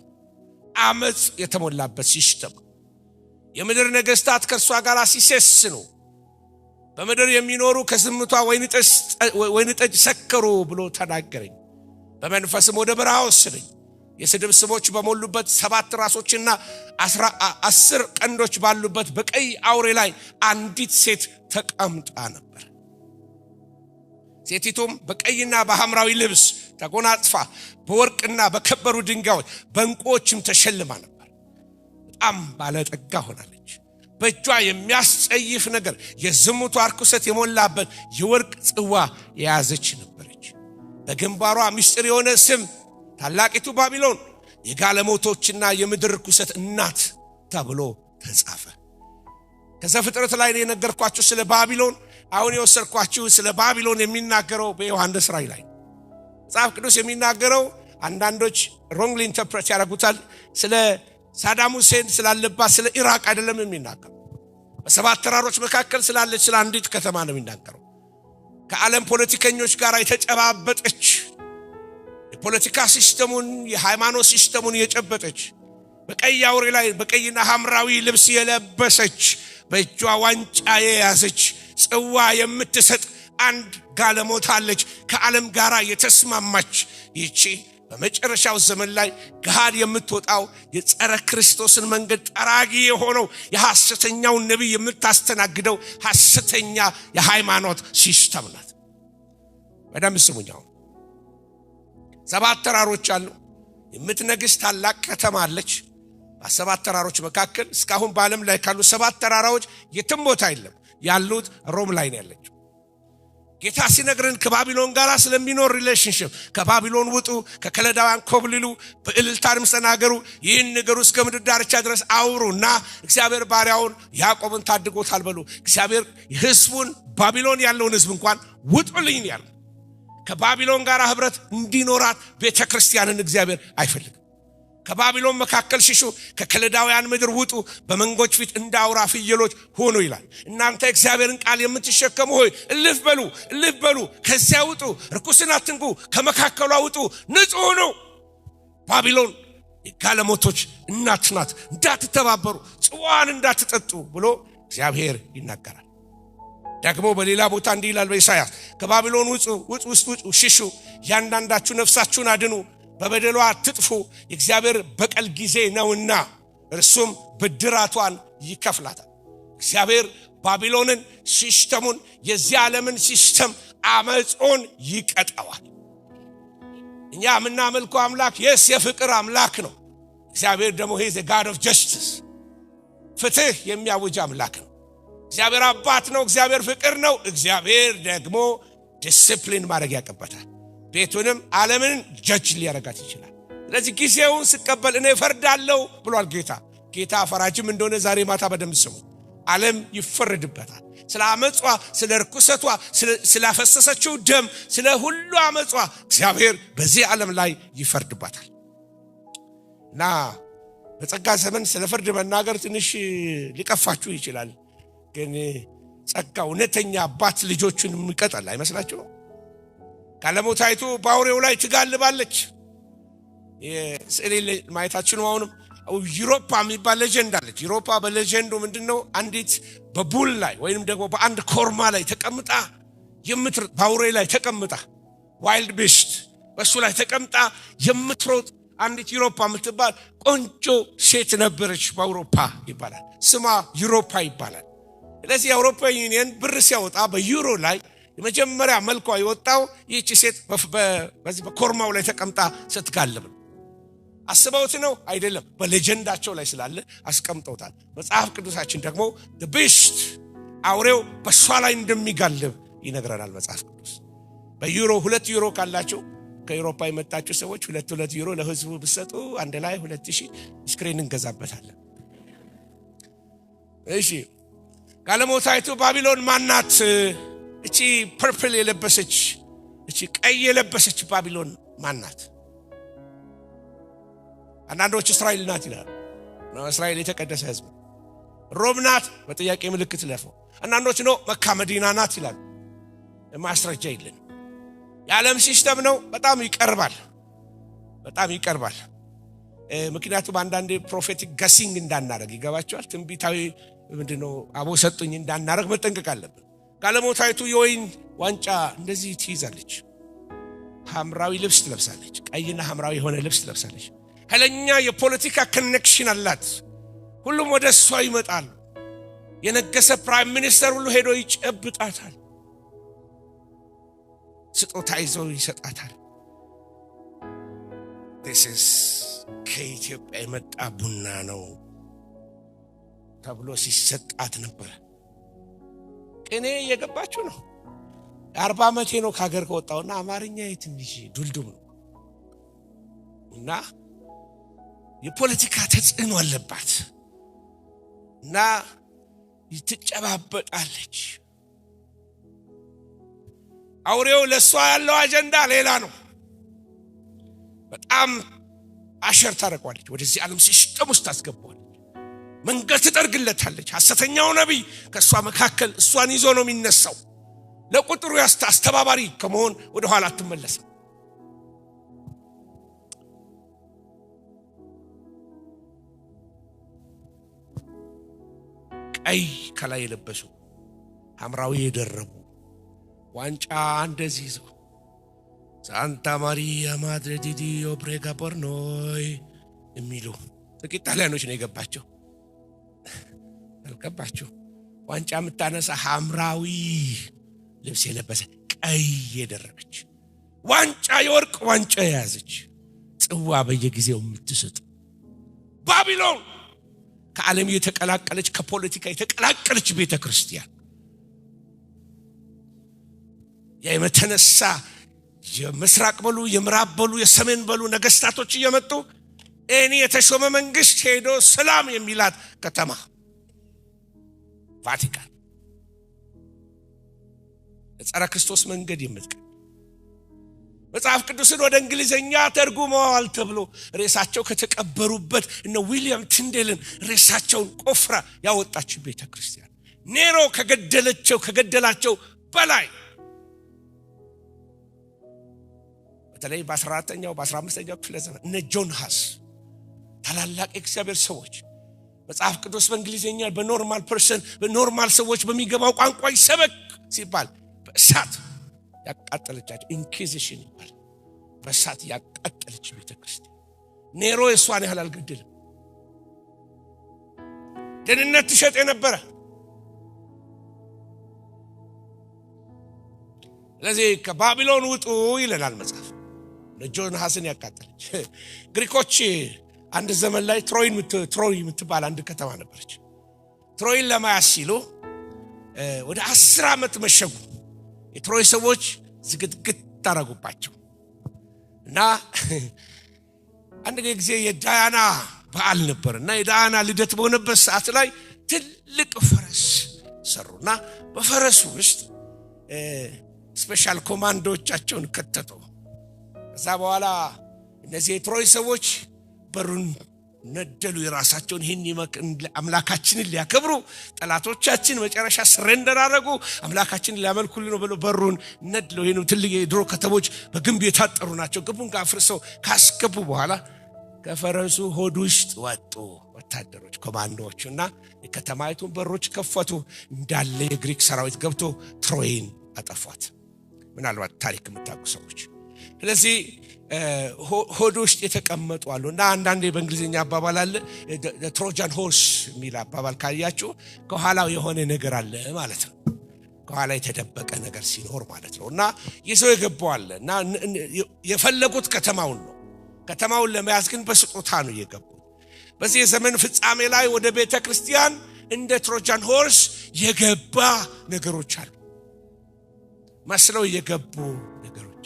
Speaker 1: አመጽ የተሞላበት ሲስተም። የምድር ነገስታት ከእርሷ ጋር ሲሰስኑ፣ በምድር የሚኖሩ ከዝምቷ ወይን ጠጅ ሰከሩ ብሎ ተናገረኝ። በመንፈስም ወደ በረሃ ወሰደኝ። የስድብ ስሞች በሞሉበት 7 ራሶችና 10 ቀንዶች ባሉበት በቀይ አውሬ ላይ አንዲት ሴት ተቀምጣ ነበር። ሴቲቱም በቀይና በሐምራዊ ልብስ ተጎናጽፋ በወርቅና በከበሩ ድንጋዮች በእንቁዎችም ተሸልማ ነበር። በጣም ባለጠጋ ሆናለች። በእጇ የሚያስጸይፍ ነገር የዝሙቷ ርኩሰት የሞላበት የወርቅ ጽዋ የያዘች ነበረች። በግንባሯ ምስጢር የሆነ ስም ታላቂቱ ባቢሎን የጋለሞቶችና የምድር ርኩሰት እናት ተብሎ ተጻፈ። ከዘፍጥረት ላይ የነገርኳችሁ ስለ ባቢሎን አሁን የወሰድኳችሁ ስለ ባቢሎን የሚናገረው በዮሐንስ ራእይ ላይ መጽሐፍ ቅዱስ የሚናገረው አንዳንዶች ሮንግሊ ኢንተርፕሬት ያደርጉታል። ስለ ሳዳም ሁሴን ስላለባት ስለ ኢራቅ አይደለም የሚናገረው። በ7 ተራሮች መካከል ስላለች ስለ አንዲት ከተማ ነው የሚናገረው። ከዓለም ፖለቲከኞች ጋር የተጨባበጠች የፖለቲካ ሲስተሙን የሃይማኖት ሲስተሙን የጨበጠች በቀይ አውሬ ላይ በቀይና ሐምራዊ ልብስ የለበሰች በእጇ ዋንጫ የያዘች ጽዋ የምትሰጥ አንድ ጋለሞታ አለች፣ ከዓለም ጋር የተስማማች። ይቺ በመጨረሻው ዘመን ላይ ገሃድ የምትወጣው የጸረ ክርስቶስን መንገድ ጠራጊ የሆነው የሐሰተኛው ነብይ የምታስተናግደው ሐሰተኛ የሃይማኖት ሲስተም ናት። በደንብ ስሙኛው። 7 ተራሮች አሉ። የምትነግስ ታላቅ ከተማ አለች። በ7 ተራሮች መካከል እስካሁን በዓለም ላይ ካሉ 7 ተራራዎች የትም ቦታ የለም፣ ያሉት ሮም ላይ ነው ያለችው። ጌታ ሲነግረን ከባቢሎን ጋር ስለሚኖር ሪሌሽንሺፕ ከባቢሎን ውጡ፣ ከከለዳውያን ኮብልሉ፣ በእልልታም ተናገሩ፣ ይህን ነገር እስከ ምድር ዳርቻ ድረስ አውሩና እግዚአብሔር ባሪያውን ያዕቆብን ታድጎታል በሉ። እግዚአብሔር ሕዝቡን ባቢሎን ያለውን ሕዝብ እንኳን ውጡልኝ ያለው ከባቢሎን ጋር ህብረት እንዲኖራት ቤተክርስቲያንን እግዚአብሔር አይፈልግም። ከባቢሎን መካከል ሽሹ፣ ከከለዳውያን ምድር ውጡ፣ በመንጎች ፊት እንዳውራ ፍየሎች ሆኑ ይላል። እናንተ እግዚአብሔርን ቃል የምትሸከሙ ሆይ እልፍ በሉ፣ ከዚያ ውጡ፣ ርኩስን አትንኩ፣ ከመካከሏ ውጡ፣ ንጹህ ሁኑ። ባቢሎን የጋለሞቶች እናት ናት፣ እንዳትተባበሩ፣ ጽዋን እንዳትጠጡ ብሎ እግዚአብሔር ይናገራል። ደግሞ በሌላ ቦታ እንዲህ ይላል በኢሳይያስ ከባቢሎን ውጡ፣ ሽሹ፣ ያንዳንዳችሁ ነፍሳችሁን አድኑ፣ በበደሏ አትጥፉ፣ የእግዚአብሔር በቀል ጊዜ ነውና እርሱም ብድራቷን ይከፍላታል። እግዚአብሔር ባቢሎንን ሲስተሙን የዚህ ዓለምን ሲስተም አመጾን ይቀጣዋል። እኛ የምናመልከው አምላክ የፍቅር አምላክ ነው። እግዚአብሔር ደግሞ he is a God of justice፣ ፍትህ የሚያውጅ አምላክ ነው። እግዚአብሔር አባት ነው። እግዚአብሔር ፍቅር ነው። እግዚአብሔር ደግሞ ዲሲፕሊን ማድረግ ያቀበታል። ቤቱንም ዓለምን ጀጅ ሊያረጋት ይችላል። ስለዚህ ጊዜውን ሲቀበል እኔ ፈርዳለሁ ብሏል ጌታ ፈራጅም እንደሆነ ዛሬ ማታ በደንብ ስሙ። ዓለም ይፈረድበታል። ስለ አመጿ፣ ስለ ርኩሰቷ፣ ስላፈሰሰችው ደም፣ ስለ ሁሉ አመጿ እግዚአብሔር በዚህ ዓለም ላይ ይፈርድባታል። እና በጸጋ ዘመን ስለ ፍርድ መናገር ትንሽ ሊቀፋችሁ ይችላል። ግን ጸጋ እውነተኛ አባት ልጆቹን የሚቀጣል አይመስላችሁ? ካለሞታይቱ ባውሬው ላይ ትጋልባለች። የስዕል ማየታችሁ ነው። አሁንም ዩሮፓ የሚባል ሌጀንድ አለች። ዩሮፓ በሌጀንዱ ምንድነው? አንዲት በቡል ላይ ወይንም ደግሞ በአንድ ኮርማ ላይ ተቀምጣ ባውሬ ላይ ተቀምጣ ዋይልድ ቢስት በሱ ላይ ተቀምጣ የምትሮጥ አንዲት ዩሮፓ የምትባል ቆንጆ ሴት ነበረች በአውሮፓ ይባላል። ስሟ ዩሮፓ ይባላል። ስለዚህ የአውሮፓ ዩኒየን ብር ሲያወጣ በዩሮ ላይ የመጀመሪያ መልኳ የወጣው ይህች ሴት በዚህ በኮርማው ላይ ተቀምጣ ስትጋልብ ነው። አስበውት ነው አይደለም፣ በሌጀንዳቸው ላይ ስላለ አስቀምጠውታል። መጽሐፍ ቅዱሳችን ደግሞ the beast አውሬው በሷ ላይ እንደሚጋልብ ይነግረናል መጽሐፍ ቅዱስ። በዩሮ 2 ዩሮ ካላችሁ ከአውሮፓ የመጣችሁ ሰዎች 2 ዩሮ ለህዝቡ ብትሰጡ አንድ ላይ 2000 ስክሪን እንገዛበታለን። እሺ ጋለሞታይቱ ባቢሎን ማናት? እቺ ፐርፕል የለበሰች እቺ ቀይ የለበሰች ባቢሎን ማናት? አንዳንዶች እስራኤል ናት ይላሉ። ነው እስራኤል የተቀደሰ ህዝብ። ሮም ናት በጥያቄ ምልክት ለፈው። አንዳንዶች ነው መካ መዲና ናት ይላሉ። ማስረጃ የለም። የዓለም ሲስተም ነው። በጣም ይቀርባል። ምክንያቱም አንዳንዴ ፕሮፌቲክ ጋሲንግ እንዳናረግ ይገባቸዋል። ትንቢታዊ ምንድነው አቦ ሰጡኝ እንዳናረግ መጠንቀቅ አለብን። ጋለሞታይቱ የወይን ዋንጫ እንደዚህ ትይዛለች። ሐምራዊ ልብስ ትለብሳለች። ቀይና ሐምራዊ የሆነ ልብስ ትለብሳለች። ኃይለኛ የፖለቲካ ኮኔክሽን አላት። ሁሉም ወደ እሷ ይመጣል። የነገሰ ፕራይም ሚኒስተር ሁሉ ሄዶ ይጨብጣታል። ስጦታ ይዘው ይሰጣታል። this is ከኢትዮጵያ የመጣ ቡና ነው ተብሎ ሲሰጣት ነበር። እኔ የገባችሁ ነው። 40 ዓመቴ ነው ከሀገር ከወጣውና አማርኛ ትንሽ ዱልዱም ነው እና የፖለቲካ ተጽዕኖ አለባት እና ትጨባበጣለች። አውሬው ለሷ ያለው አጀንዳ ሌላ ነው። በጣም አሸር ታረቋለች። ወደዚህ ዓለም ሲስተም ውስጥ ታስገባዋለች። መንገድ ትጠርግለታለች። ሐሰተኛው ነብይ ከሷ መካከል እሷን ይዞ ነው የሚነሳው። ለቁጥሩ አስተባባሪ ከመሆን ወደ ኋላ አትመለስም። ቀይ ከላይ የለበሱ ሐምራዊ የደረቡ ዋንጫ እንደዚህ ይዘው ሳንታ ማሪያ ማድሬ ዲ ዲዮ ፕሬጋ ፖር ኖይ የሚሉ ጥቂት ጣሊያኖች ነው የገባቸው። አልገባቸው። ዋንጫ የምታነሳ ሐምራዊ ልብስ የለበሰ ቀይ የደረበች ዋንጫ የወርቅ ዋንጫ የያዘች ጽዋ በየጊዜው የምትሰጥ ባቢሎን ከዓለም የተቀላቀለች ከፖለቲካ የተቀላቀለች ቤተክርስቲያን የመተነሳ የምስራቅ በሉ የምዕራብ በሉ የሰሜን በሉ ነገስታቶች እየመጡ እኔ የተሾመ መንግስት ሄዶ ሰላም የሚላት ከተማ ቫቲካን ለጸረ ክርስቶስ መንገድ የምትቀ መጽሐፍ ቅዱስን ወደ እንግሊዘኛ ተርጉመዋል ተብሎ ሬሳቸው ከተቀበሩበት እነ ዊሊያም ቲንዴልን ሬሳቸውን ቆፍራ ያወጣች ቤተክርስቲያን ኔሮ ከገደላቸው በላይ በተለይ በ14ኛው በ15ኛው ክፍለ ዘመን እነ ጆን ሃስ ታላላቅ እግዚአብሔር ሰዎች መጽሐፍ ቅዱስ በእንግሊዘኛ በኖርማል ሰዎች በሚገባው ቋንቋ ይሰበክ ሲባል በእሳት ያቃጠለቻቸው ኢንኩዊዚሽን ይባል በእሳት ያቃጠለች ቤተክርስቲያን ኔሮ እሷን ያህል አልገደለም። ደህንነት ትሸጥ የነበረ ለዚህ ከባቢሎን ውጡ ይለናል መጽሐፍ። ለጆን ሃስን ያቃጠለች ግሪኮች አንድ ዘመን ላይ ትሮይ የምትባል አንድ ከተማ ነበረች። ትሮይን ለማያዝ ሲሉ ወደ 10 ዓመት መሸጉ። የትሮይ ሰዎች ዝግትግት ታረጉባቸው እና አንድ ጊዜ የዳያና በዓል ነበርና የዳያና ልደት በሆነበት ሰዓት ላይ ትልቅ ፈረስ ሰሩና በፈረሱ ውስጥ ስፔሻል ኮማንዶቻቸውን ከተቱ። ከዛ በኋላ እነዚህ የትሮይ ሰዎች በሩን ነደሉ። የራሳቸውን ይህን አምላካችንን ሊያከብሩ ጠላቶቻችን መጨረሻ ሰረንደር አደረጉ። አምላካችንን ሊያመልኩልን ነው ብለው በሩን ነድለው ይሄን ትልቅ የድሮ ከተሞች በግንብ የታጠሩ ናቸው። ግንቡን አፍርሰው ካስገቡ በኋላ ከፈረሱ ሆድ ውስጥ ወጡ ወታደሮች ኮማንዶዎችና የከተማይቱን በሮች ከፈቱ። እንዳለ የግሪክ ሰራዊት ገብቶ ትሮይን አጠፏት። ምናልባት ታሪክ የምታውቁ ሰዎች። ስለዚህ ሆድ ውስጥ የተቀመጡ አሉና አንዳንዴ በእንግሊዝኛ አባባል አለ ትሮጃን ሆርስ የሚል አባባል ካያችሁ ከኋላው የሆነ ነገር አለ ማለት ነው። ከኋላ የተደበቀ ነገር ሲኖር ማለት ነውና ይዘው የገባዋል እና የፈለጉት ከተማውን ነው። ከተማውን ለመያዝ ግን በስጦታ ነው የገቡት። በዚህ የዘመን ፍጻሜ ላይ ወደ ቤተክርስቲያን እንደ ትሮጃን ሆርስ የገባ ነገሮች አሉ። መስለው የገቡ ነገሮች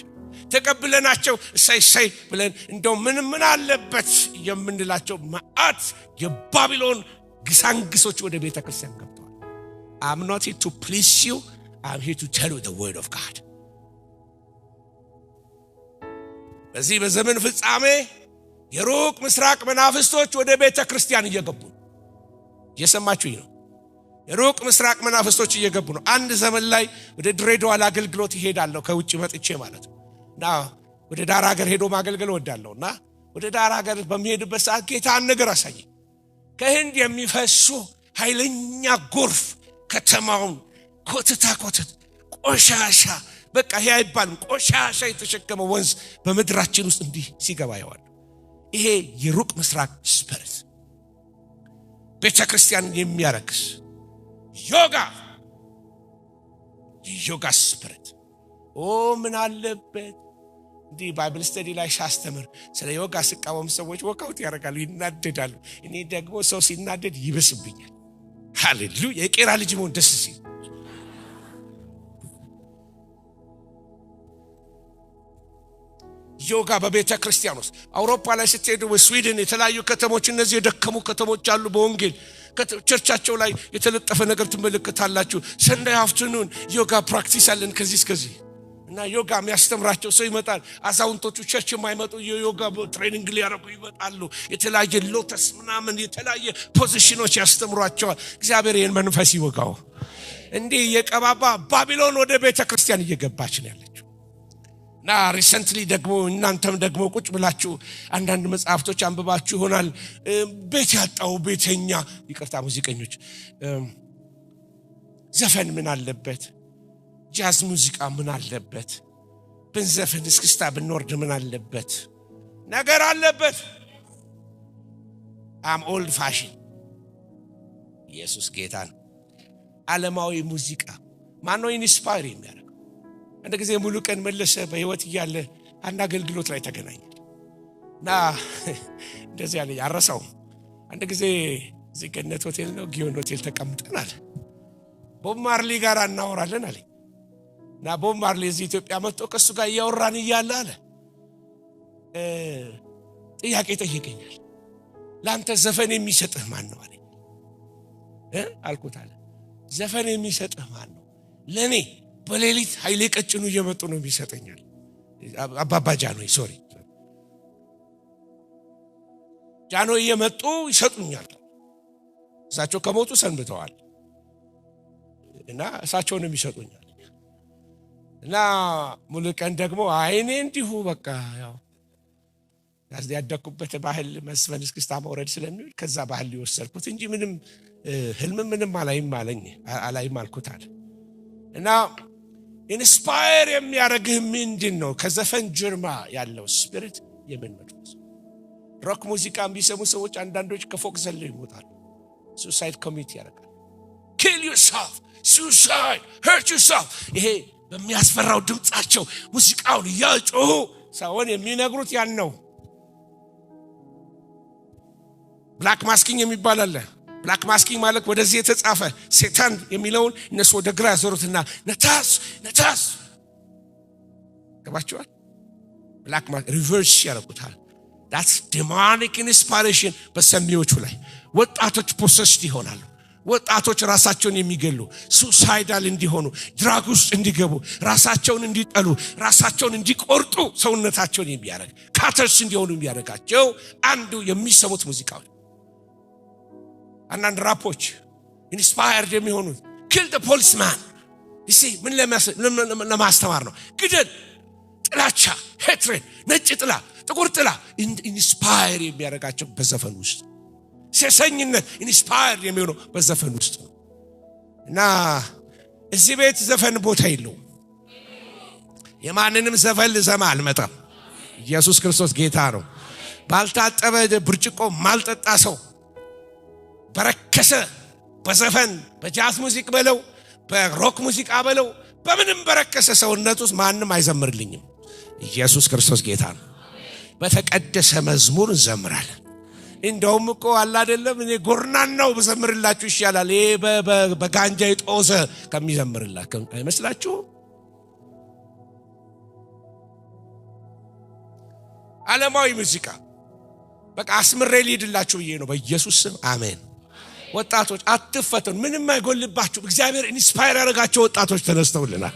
Speaker 1: ተቀብለናቸው እሰይ ብለን እንደው ምን አለበት የምንላቸው ማአት የባቢሎን ግሳንግሶች ወደ ቤተክርስቲያን ገብተዋል። I'm not here to please you, I'm here to tell you the word of God. በዚህ በዘመን ፍጻሜ የሩቅ ምስራቅ መናፍስቶች ወደ ቤተክርስቲያን እየገቡ ነው። እየሰማችሁኝ ነው? የሩቅ ምስራቅ መናፍስቶች እየገቡ ነው። አንድ ዘመን ላይ ወደ ድሬዳዋ ለአገልግሎት ይሄዳለሁ ከውጭ መጥቼ ማለት ነው እና ወደ ዳር ሀገር ሄዶ ማገልገል ወዳለውና ወደ ዳር ሀገር በሚሄድበት ሰዓት ጌታ ነገር አሳየ። ከህንድ የሚፈሱ ኃይለኛ ጎርፍ ከተማውን ኮተታ ቆሻሻ በቃ ይሄ አይባልም ቆሻሻ የተሸከመ ወንዝ በመድራችን ውስጥ እንዲህ ሲገባ ያዋል። ይሄ የሩቅ ምስራቅ ስፒሪት ቤተክርስቲያን የሚያረክስ ዮጋ ስፒሪት ምን አለበት እንዲ ባይብል ስተዲ ላይ ሻስተምር ስለ ዮጋ ሲቃወም ሰዎች ወካውት ያረጋሉ፣ ይናደዳሉ። እኔ ደግሞ ሰው ሲናደድ ይበስብኛል። ሃሌሉያ! የቄራ ልጅ ሞን ደስ ሲል ዮጋ በቤተክርስቲያን ውስጥ አውሮፓ ላይ ስትሄዱ በስዊድን የተለያዩ ከተሞች እነዚህ የደከሙ ከተሞች አሉ። በወንጌል ቸርቻቸው ላይ የተለጠፈ ነገር ትመለከታላችሁ። ሰንዳይ አፍተርኑን ዮጋ ፕራክቲስ አለን ከዚህ እስከዚህ እና ዮጋ የሚያስተምራቸው ሰው ይመጣል። አዛውንቶቹ ቸርች የማይመጡ የዮጋ ትሬኒንግ ሊያረጉ ይመጣሉ። የተለያየ ሎተስ ምናምን የተለያየ ፖዚሽኖች ያስተምሯቸዋል። እግዚአብሔር ይህን መንፈስ ይወጋው። እንዲህ የቀባባ ባቢሎን ወደ ቤተክርስቲያን እየገባች ነው ያለችው። እና ሪሰንትሊ ደግሞ እናንተም ደግሞ ቁጭ ብላችሁ አንዳንድ መጽሐፍቶች አንብባችሁ ይሆናል። ቤት ያጣው ቤተኛ ይቅርታ ሙዚቀኞች ዘፈን ምን አለበት? ጃዝ ሙዚቃ ምን አለበት? ብንዘፍን እስክስታ ብንወርድ ምን አለበት? ነገር አለበት። አም ኦልድ ፋሽን። ኢየሱስ ጌታ ነው። ዓለማዊ ሙዚቃ ማነው ኢንስፓየር የሚያደርገው? አንድ ጊዜ ሙሉ ቀን መለሰ በህይወት እያለ አንድ አገልግሎት ላይ ተገናኘን እና እንደዚህ ያለ ያረሳው አንድ ጊዜ እዚህ ገነት ሆቴል ነው ጊዮን ሆቴል ተቀምጠናል። ቦብ ማርሊ ጋር እናወራለን አለ እና ቦብ ማርሊ እዚህ ኢትዮጵያ መጥቶ ከሱ ጋር ያወራን እያለ አለ ጥያቄ ጠይቀኛል። ላንተ ዘፈን የሚሰጥህ ማን ነው አለኝ። አልኩት አለ ዘፈን የሚሰጥህ ማን ነው? ለኔ በሌሊት ኃይሌ ቀጭኑ እየመጡ ነው የሚሰጠኛል። አባባ ጃኖይ ሶሪ ጃኖይ እየመጡ ይሰጡኛል። እሳቸው ከሞቱ ሰንብተዋል እና እሳቸውን የሚሰጡኛል እና ሙሉ ቀን ደግሞ አይኔ እንዲሁ በቃ ያው ያደኩበት ባህል መስፈን እስክስታ መውረድ ስለሚል ከዛ ባህል ሊወሰድኩት እንጂ ምንም ህልም ምንም አላይም አልኩታል። እና ኢንስፓየር የሚያደርግህ ምንድን ነው? ከዘፈን ጀርባ ያለው ስፒሪት የምንመጣው ሮክ ሙዚቃ የሚሰሙ ሰዎች አንዳንዶች ከፎቅ ዘለው ይሞታሉ። suicide commit ያደርጋል። kill yourself, suicide, hurt yourself። ይሄ በሚያስፈራው ድምጻቸው ሙዚቃውን ያጮሁ ሰውን የሚነግሩት ያን ነው። ብላክ ማስኪንግ የሚባል አለ። ብላክ ማስኪንግ ማለት ወደዚህ የተጻፈ ሰይጣን የሚለውን እነሱ ወደ ግራ ያዞሩትና ነታስ ገባችኋል? ብላክ ማስኪንግ ሪቨርስ ያደርጉታል። that's demonic inspiration በሰሚዎቹ ላይ ወጣቶች ፖሰስድ ይሆናሉ። ወጣቶች ራሳቸውን የሚገሉ ሱሳይዳል እንዲሆኑ ድራግ ውስጥ እንዲገቡ ራሳቸውን እንዲጠሉ ራሳቸውን እንዲቆርጡ ሰውነታቸውን የሚያደርግ ካተርስ እንዲሆኑ የሚያደርጋቸው አንዱ የሚሰሙት ሙዚቃው። አንዳንድ ራፖች ኢንስፓየርድ የሚሆኑት kill the policeman you see ምን ለማስተማር ነው? ግደል፣ ጥላቻ፣ hatred፣ ነጭ ጥላ፣ ጥቁር ጥላ ኢንስፓየር የሚያደርጋቸው በዘፈን ውስጥ ሴሰኝነት ኢንስፓየር የሚሆነው በዘፈን ውስጥ ነው። እና እዚህ ቤት ዘፈን ቦታ የለውም። የማንንም ዘፈን ልሰማ አልመጣም። ኢየሱስ ክርስቶስ ጌታ ነው። ባልታጠበ ብርጭቆ ማልጠጣ ሰው በረከሰ በዘፈን በጃዝ ሙዚቃ በለው በሮክ ሙዚቃ በለው በምንም በረከሰ ሰውነት ውስጥ ማንም አይዘምርልኝም። ኢየሱስ ክርስቶስ ጌታ ነው። በተቀደሰ መዝሙር እንዘምራለን። እንደውም እኮ አለ አይደለም እኔ ጎርናናው በዘምርላችሁ ይሻላል ይሄ በጋንጃ የጦዘ ከሚዘምርላችሁ አይመስላችሁ? ዓለማዊ ሙዚቃ በቃ አስምሬ ሊድላችሁ ብዬ ነው በኢየሱስ ስም አሜን። ወጣቶች አትፈተኑ፣ ምንም አይጎልባችሁ። እግዚአብሔር ኢንስፓየር ያደረጋቸው ወጣቶች ተነስተውልናል።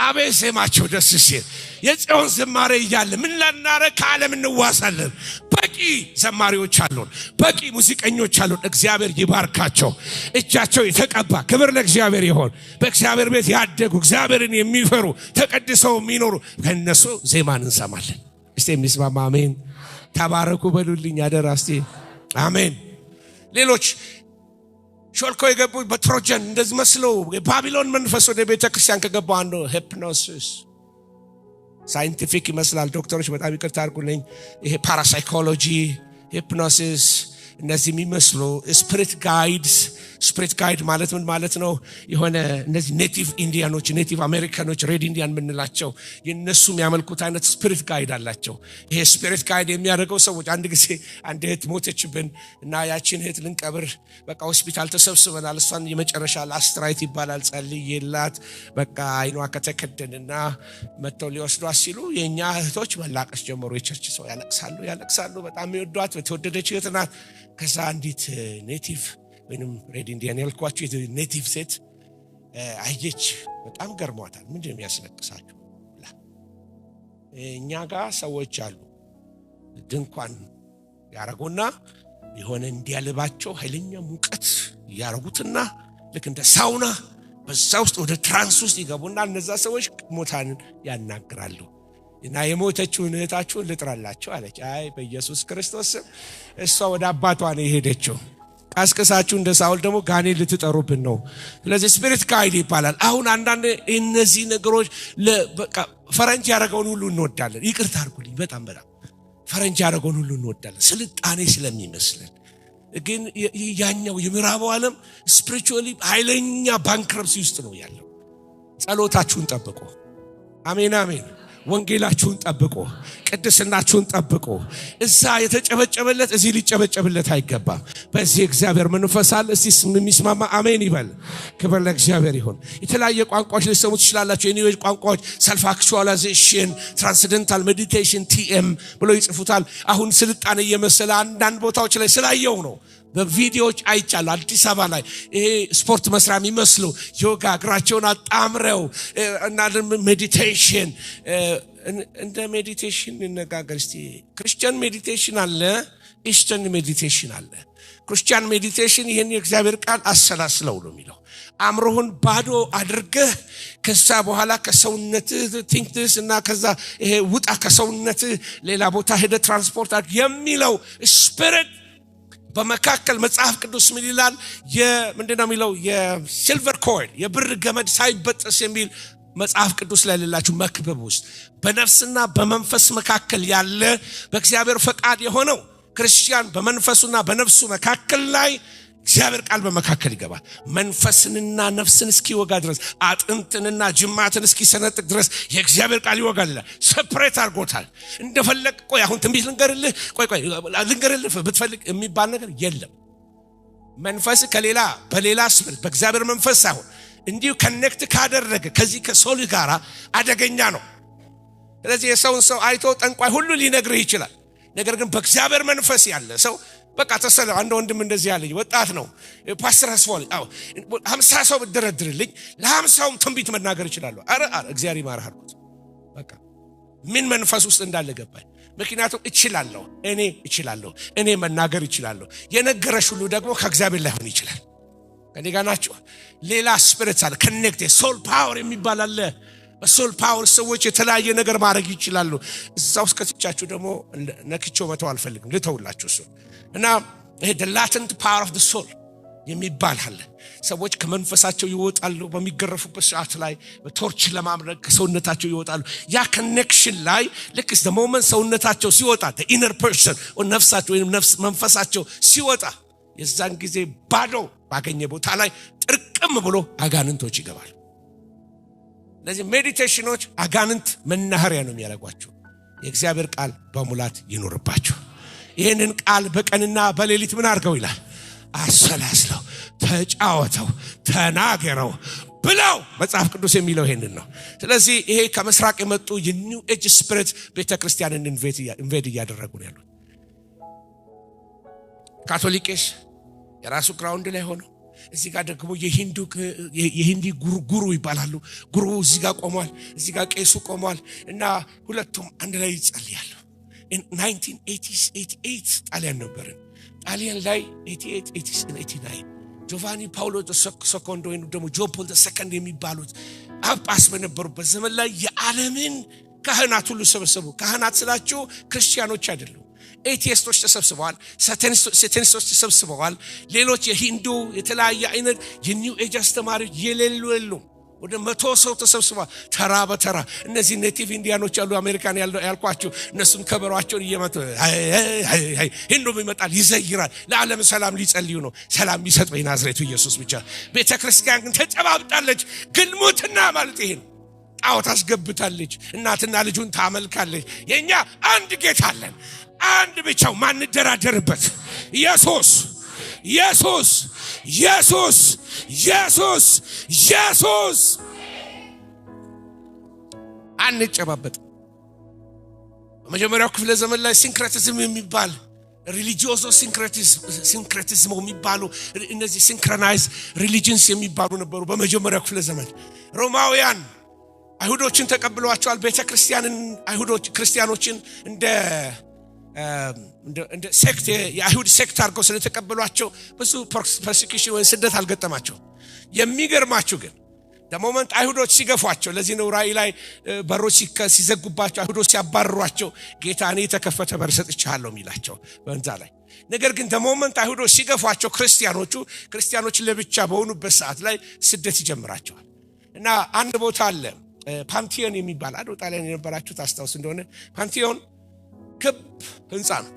Speaker 1: አቤት ዜማቸው ደስ ሲል የጽዮን ዝማሬ እያለ ምን ለናረግ ከዓለም እንዋሳለን። በቂ ዘማሪዎች አሉን፣ በቂ ሙዚቀኞች አሉን። እግዚአብሔር ይባርካቸው። እጃቸው የተቀባ ክብር ለእግዚአብሔር ይሁን። በእግዚአብሔር ቤት ያደጉ እግዚአብሔርን የሚፈሩ ተቀድሰው የሚኖሩ ከነሱ ዜማን እንሰማለን። እስቲ እንስማማ። አሜን። ተባረኩ በሉልኝ አደራ እስቲ አሜን። ሌሎች ሾልኮ የገቡ በትሮጀን እንደዚህ መስለው የባቢሎን መንፈስ ወደ ቤተክርስቲያን ከገቡ አንዱ ሂፕኖሲስ ሳይንቲፊክ ይመስላል። ዶክተሮች በጣም ይቅርታ አድርጉልኝ። ይሄ ፓራሳይኮሎጂ ሂፕኖሲስ እነዚህ የሚመስሉ ስፒሪት ጋይድስ። ስፒሪት ጋይድ ማለት ምን ማለት ነው? የሆነ እነዚህ ኔቲቭ ኢንዲያኖች ኔቲቭ አሜሪካኖች ሬድ ኢንዲያን ምንላቸው የነሱ የሚያመልኩት አይነት ስፒሪት ጋይድ አላቸው። ይሄ ስፒሪት ጋይድ የሚያደርገው ሰዎች አንድ ጊዜ አንድ እህት ሞተችብን እና ያችን እህት ልንቀብር በቃ ሆስፒታል ተሰብስበናል። እሷን የመጨረሻ ላስትራይት ይባላል ጸልዬላት በቃ አይኗ ከተከደንና መተው ሊወስዷት ሲሉ የኛ እህቶች መላቀስ ጀመሩ። የቸርች ሰው ያለቅሳሉ። በጣም የሚወዷት የተወደደች እህት ናት። ከዛ አንዲት ኔቲቭ ወይንም ሬድ ኢንዲያን ያልኳችሁ ኔቲቭ ሴት አየች። በጣም ገርሟታል። ምንድነው የሚያስለቅሳችሁ? እኛ ጋር ሰዎች አሉ ድንኳን ያረጉና የሆነ እንዲያልባቸው ኃይለኛ ሙቀት ያረጉትና ልክ እንደ ሳውና በዛ ውስጥ ወደ ትራንስ ውስጥ ይገቡና እነዛ ሰዎች ሞታንን ያናግራሉ። እና የሞተችውን እህታችሁን ልጥራላችሁ አለች። አይ በኢየሱስ ክርስቶስ እሷ ወደ አባቷ ነው የሄደችው። ቀስቀሳችሁ እንደ ሳውል ደግሞ ጋኔን ልትጠሩብን ነው። ስለዚህ ስፒሪት ጋይድ ይባላል። አሁን አንዳንድ እነዚህ ነገሮች በቃ ፈረንጅ ያደረገውን ሁሉ እንወዳለን። ይቅርታ አድርጉልኝ። በጣም ፈረንጅ ያደረገውን ሁሉ እንወዳለን ስልጣኔ ስለሚመስለን። ግን ያኛው የምዕራቡ ዓለም ስፒሪቹዋሊ ኃይለኛ ባንክረፕሲ ውስጥ ነው ያለው። ጸሎታችሁን ጠብቁ። አሜን አሜን። ወንጌላችሁን ጠብቁ። ቅድስናችሁን ጠብቁ። እዛ የተጨበጨበለት እዚህ ሊጨበጨብለት አይገባም። በዚህ እግዚአብሔር መንፈስ አለ። እስቲ የሚስማማ አሜን ይበል። ክብር ለእግዚአብሔር ይሁን። የተለያየ ቋንቋዎች ልትሰሙ ትችላላችሁ። የኒው ኤጅ ቋንቋዎች ሰልፍ አክቹዋላይዜሽን፣ ትራንስደንታል ሜዲቴሽን ቲኤም ብሎ ይጽፉታል። አሁን ስልጣኔ እየመሰለ አንዳንድ ቦታዎች ላይ ስላየው ነው በቪዲዮዎች አይቻለሁ። አዲስ አበባ ላይ ይሄ ስፖርት መስሪያ የሚመስሉ ዮጋ እግራቸውን አጣምረው እና ሜዲቴሽን እንደ ሜዲቴሽን እንነጋገር እስቲ። ክርስቲያን ሜዲቴሽን አለ፣ ኢስተርን ሜዲቴሽን አለ። ክርስቲያን ሜዲቴሽን ይሄን የእግዚአብሔር ቃል አሰላስለው ነው የሚለው። አእምሮህን ባዶ አድርገህ ከዛ በኋላ ከሰውነትህ ቲንክስ እና ከዛ ይሄ ውጣ ከሰውነትህ ሌላ ቦታ ሄደ ትራንስፖርት አድርግ የሚለው ስፒሪት በመካከል መጽሐፍ ቅዱስ ምን ይላል? ምንድነው የሚለው? የሲልቨር ኮይል የብር ገመድ ሳይበጠስ የሚል መጽሐፍ ቅዱስ ላይ ልላችሁ መክብብ ውስጥ በነፍስና በመንፈስ መካከል ያለ በእግዚአብሔር ፈቃድ የሆነው ክርስቲያን በመንፈሱና በነፍሱ መካከል ላይ እግዚአብሔር ቃል በመካከል ይገባል። መንፈስንና ነፍስን እስኪወጋ ድረስ አጥንትንና ጅማትን እስኪሰነጥቅ ድረስ የእግዚአብሔር ቃል ይወጋል። ሰፕሬት አድርጎታል። እንደፈለግ ቆይ አሁን ትንቢት ልንገርልህ፣ ቆይ ልንገርልህ ብትፈልግ የሚባል ነገር የለም። መንፈስ ከሌላ በሌላ ስፒሪት በእግዚአብሔር መንፈስ ሳይሆን እንዲሁ ከኔክት ካደረገ ከዚህ ከሶል ጋር አደገኛ ነው። ስለዚህ የሰውን ሰው አይቶ ጠንቋይ ሁሉ ሊነግርህ ይችላል። ነገር ግን በእግዚአብሔር መንፈስ ያለ ሰው በቃ ተሰለ። አንድ ወንድም እንደዚህ ያለኝ ወጣት ነው ፓስተር አስፋው 50 ሰው ብደረድርልኝ ለ50ም ትንቢት መናገር ይችላል። አረ እግዚአብሔር ይማርህ አልኩት። በቃ ምን መንፈስ ውስጥ እንዳለ ገባኝ። ምክንያቱም እኔ መናገር ይችላል። የነገረሽ ሁሉ ደግሞ ከእግዚአብሔር ላይ ሆነ ይችላል። ከኔ ጋር ናችሁ። ሌላ ስፒሪት አለ ኮኔክት ሶል ፓወር የሚባል አለ። በሶል ፓወር ሰዎች የተለያየ ነገር ማድረግ ይችላሉ። እዛው እስከትቻችሁ ደግሞ ነክቾ መተው አልፈልግም ልተውላችሁ እሱ እና ይሄ the latent power of the soul የሚባል አለ። ሰዎች ከመንፈሳቸው ይወጣሉ በሚገረፉበት ሰዓት ላይ በቶርች ለማምለክ ሰውነታቸው ይወጣሉ። ያ ኮኔክሽን ላይ ልክ the moment ሰውነታቸው ሲወጣ the inner person ነፍሳቸው ወይም መንፈሳቸው ሲወጣ የዛን ጊዜ ባዶ ባገኘ ቦታ ላይ ጥርቅም ብሎ አጋንንቶች ይገባሉ። ለዚህ ሜዲቴሽኖች አጋንንት መናኸሪያ ነው የሚያደርጓቸው። የእግዚአብሔር ቃል በሙላት ይኖርባቸው። ይሄንን ቃል በቀንና በሌሊት ምን አድርገው ይላል? አሰላስለው፣ ተጫወተው፣ ተናገረው ብለው መጽሐፍ ቅዱስ የሚለው ይሄንን ነው። ስለዚህ ይሄ ከምስራቅ የመጡ የኒው ኤጅ ስፒሪት ቤተክርስቲያንን ኢንቬድ እያደረጉ ነው ያሉት። ካቶሊክስ የራሱ ግራውንድ ላይ ሆኖ እዚህ ጋር ደግሞ የሂንዲ ጉሩ ይባላሉ። ጉሩ እዚህ ጋር ቆሟል፣ እዚህ ጋር ቄሱ ቆሟል እና ሁለቱም አንድ ላይ ይጸልያሉ። in 1988 ጣሊያን ነበርን። ጣሊያን ላይ 88 ጆቫኒ ፓውሎ ሰኮንዶ ወይም ደግሞ ጆን ፖል II የሚባሉት ጳጳስ በነበሩበት ዘመን ላይ የዓለምን ካህናት ሁሉ ሰበሰቡ። ካህናት ስላቸው ክርስቲያኖች አይደሉም። ኤቲስቶች ተሰብስበዋል፣ ሳታኒስቶች ተሰብስበዋል፣ ሌሎች የሂንዱ የተለያየ አይነት የኒው ኤጅ አስተማሪዎች የሌሉ ወደ 100 ሰው ተሰብስበዋል። ተራ በተራ እነዚህ ኔቲቭ ኢንዲያኖች ያሉ አሜሪካን ያልኳቸው እነሱም ከበሯቸውን እየመቱ ሂንዱ ይመጣል ይዘይራል። ለዓለም ሰላም ሊጸልዩ ነው። ሰላም ይሰጥ በናዝሬቱ ኢየሱስ ብቻ። ቤተክርስቲያን ግን ተጨባብጣለች። ግልሙትና ማለት ይሄ ነው። ጣዖት አስገብታለች። እናትና ልጁን ታመልካለች። የኛ አንድ ጌታ አለን፣ አንድ ብቻው ማንደራደርበት ኢየሱስ ኢየሱስ ኢየሱስ ኢየሱስ ኢየሱስ አንጨባበጥ። በመጀመሪያው ክፍለ ዘመን ላይ ሲንክሬቲዝም የሚባል ሪሊጂዮስ ሲንክሬቲዝም የሚባሉ እነዚህ ሲንክሮናይዝ ሪሊጂንስ የሚባሉ ነበሩ። በመጀመሪያው ክፍለ ዘመን ሮማውያን አይሁዶችን ተቀብለዋቸዋል። ቤተክርስቲያንን አይሁዶች ክርስቲያኖችን እንደ ሴክት የአይሁድ ሴክት አድርገው ስለተቀበሏቸው ብዙ ፐርሲኪዩሽን ወይ ስደት አልገጠማቸው። የሚገርማችሁ ግን ለሞመንት አይሁዶች ሲገፏቸው፣ ለዚህ ነው ራእይ ላይ በሮች ሲዘጉባቸው አይሁዶች ሲያባርሯቸው ጌታ እኔ የተከፈተ በር ሰጥቻለሁ የሚላቸው በእንዛ ላይ። ነገር ግን ለሞመንት አይሁዶች ሲገፏቸው ክርስቲያኖች ለብቻ በሆኑበት ሰዓት ላይ ስደት ይጀምራቸዋል። እና አንድ ቦታ አለ ፓንቲዮን የሚባል አዶ ጣሊያን የነበራችሁ ታስታውስ እንደሆነ ፓንቲዮን ክብ ህንጻ ነው።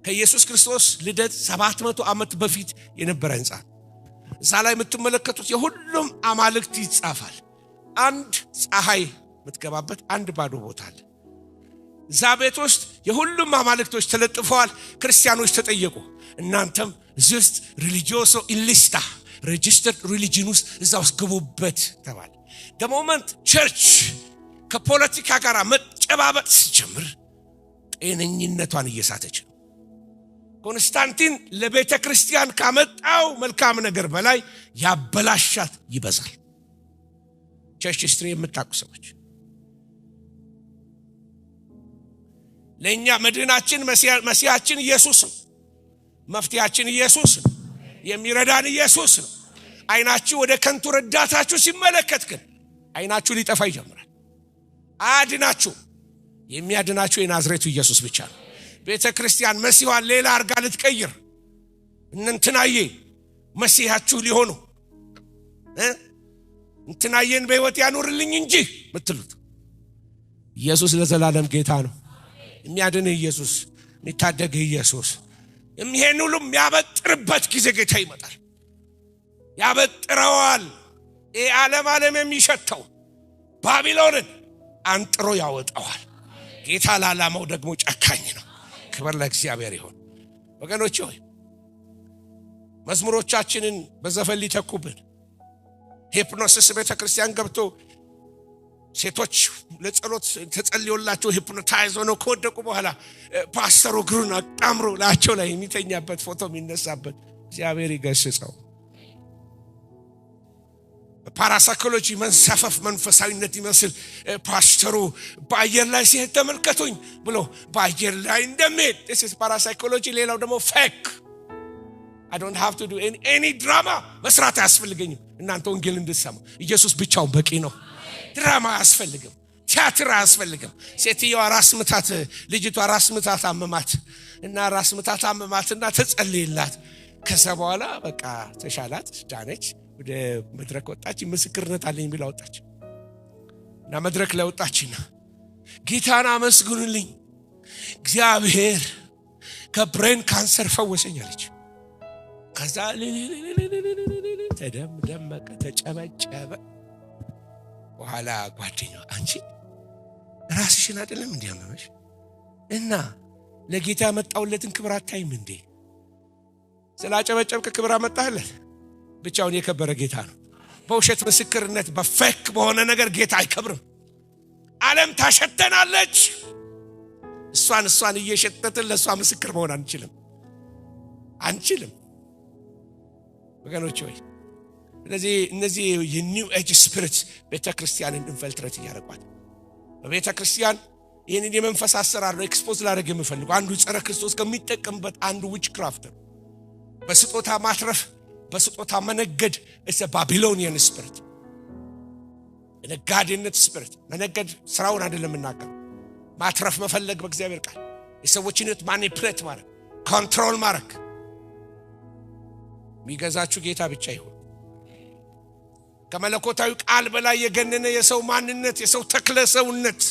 Speaker 1: ከኢየሱስ ክርስቶስ ልደት 700 ዓመት በፊት የነበረ ህንጻ። እዛ ላይ የምትመለከቱት የሁሉም አማልክት ይጻፋል። አንድ ፀሐይ የምትገባበት አንድ ባዶ ቦታ አለ። እዛ ቤት ውስጥ የሁሉም አማልክቶች ተለጥፈዋል። ክርስቲያኖች ተጠየቁ፣ እናንተም እዚህ ውስጥ ሪሊጂዮሶ ኢሊስታ ሬጂስተርድ ሪሊጂን ውስጥ እዛ ውስጥ ግቡበት ተባለ። ደሞመንት ቸርች ከፖለቲካ ጋር መጨባበጥ ሲጀምር ጤነኝነቷን እየሳተች ነው። ኮንስታንቲን ለቤተ ክርስቲያን ካመጣው መልካም ነገር በላይ ያበላሻት ይበዛል። ቸርች ሂስትሪ የምታውቁ ሰዎች ለኛ መድህናችን መሲያችን ኢየሱስ ነው። መፍትያችን ኢየሱስ ነው። የሚረዳን ኢየሱስ ነው። አይናችሁ ወደ ከንቱ ረዳታችሁ ሲመለከት ግን አይናችሁ ሊጠፋ ይጀምራል። አድናችሁ የሚያድናችሁ የናዝሬቱ ኢየሱስ ብቻ ነው። ቤተ ክርስቲያን መሲዋን ሌላ አርጋ ልትቀይር እንትናዬ መሲያችሁ ሊሆኑ እንትናዬን በህይወት ያኖርልኝ እንጂ ምትሉት ኢየሱስ ለዘላለም ጌታ ነው። የሚያድን ኢየሱስ፣ የሚታደግ ኢየሱስ፣ የሚሄን ሁሉ የሚያበጥርበት ጊዜ ጌታ ይመጣል። ያበጥረዋል። ዓለም የሚሸተው ባቢሎንን አንጥሮ ያወጣዋል። ጌታ ለዓላማው ደግሞ ጨካኝ ነው። ክብር ለእግዚአብሔር ይሁን። ወገኖች ሆይ መዝሙሮቻችንን በዘፈን ሊተኩብን ሂፕኖሲስ ቤተክርስቲያን ገብቶ ሴቶች ለጸሎት ተጸልዮላቸው ሂፕኖታይዝ ሆነው ከወደቁ በኋላ ፓስተሩ እግሩን አጣምሮ ላቸው ላይ የሚተኛበት ፎቶ የሚነሳበት እግዚአብሔር ይገስጸው። ፓራሳይኮሎጂ መንሳፈፍ መንፈሳዊነት ይመስል ፓስተሩ በአየር ላይ ሲሄድ ተመልከቱኝ ብሎ በአየር ላይ እንደሚሄድ this is parapsychology። ሌላው ደግሞ ፌክ I don't have to do any drama መስራት አያስፈልገኝም። እናንተ ወንጌል እንድትሰሙ ኢየሱስ ብቻውን በቂ ነው። ድራማ አያስፈልግም፣ ቲያትር አያስፈልግም። ሴትየዋ ልጅቷ ራስ ምታት አመማት እና ተጸልይላት ከዛ በኋላ በቃ ተሻላት፣ ዳነች፣ ወደ መድረክ ወጣች። ምስክርነት አለኝ ብላ ወጣች እና መድረክ ላይ ወጣችና ጌታን አመስግኑልኝ እግዚአብሔር ከብሬን ካንሰር ፈወሰኝ አለች። ከዛ ተደመቀ፣ ተጨበጨበ። በኋላ ጓደኛዋ አንቺ ራስሽን አይደለም እንዲያመመሽ እና ለጌታ መጣውለትን ክብር አታይም እንዴ? ስላጨበጨብክ ክብር አመጣህለት? ብቻውን የከበረ ጌታ ነው። በውሸት ምስክርነት በፌክ በሆነ ነገር ጌታ አይከብርም። ዓለም ታሸተናለች። እሷን እየሸተትን ለሷ ምስክር መሆን አንችልም ወገኖች ሆይ። ስለዚህ እነዚህ የኒው ኤጅ ስፒሪት ቤተክርስቲያንን ኢንፊልትሬት ያደርጓል። በቤተክርስቲያን ይህንን የመንፈስ አሰራር ነው ኤክስፖዝ ላደርግ የምፈልገው። አንዱ ጸረ ክርስቶስ ከሚጠቀምበት አንዱ ዊች ክራፍት ነው። በስጦታ ማትረፍ፣ በስጦታ መነገድ። እሰ ባቢሎኒያን ስፒሪት፣ የነጋዴነት ስፒሪት። መነገድ ስራውን አይደለም እናቀር፣ ማትረፍ መፈለግ በእግዚአብሔር ቃል የሰዎችን ህይወት ማኒፕሌት ማድረግ፣ ኮንትሮል ማድረግ። የሚገዛችሁ ጌታ ብቻ ይሁን። ከመለኮታዊ ቃል በላይ የገነነ የሰው ማንነት፣ የሰው ተክለ ሰውነት፣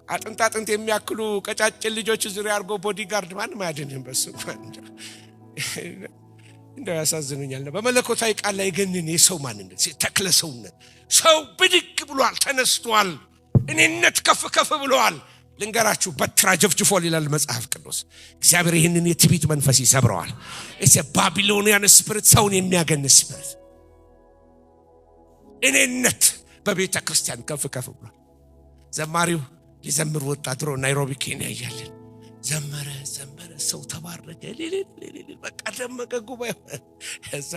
Speaker 1: አጥንት የሚያክሉ ቀጫጭን ልጆች ዙሪያ አርጎ ቦዲጋርድ ማንም አያድንም። በሱ እንደው ያሳዝኑኛል። በመለኮታዊ ቃል ላይ የገነነ የሰው ማንነት፣ ተክለ ሰውነት። ሰው ብድግ ብሏል፣ ተነስቷል። እኔነት ከፍ ብሏል። ልንገራችሁ በትራ ጀፍጅፎል ይላል መጽሐፍ ቅዱስ። እግዚአብሔር ይህንን የትዕቢት መንፈስ ይሰብረዋል። እሰ ባቢሎኒያን ስፒሪት፣ ሰውን የሚያገን ስፒሪት። እኔነት በቤተ ክርስቲያን ከፍ ብሏል። ዘማሪው ሊዘምር ወጣ። ድሮ ናይሮቢ ኬንያ እያለን ዘመረ፣ ሰው ተባረከ፣ በቃ ደመቀ ጉባኤ። እዛ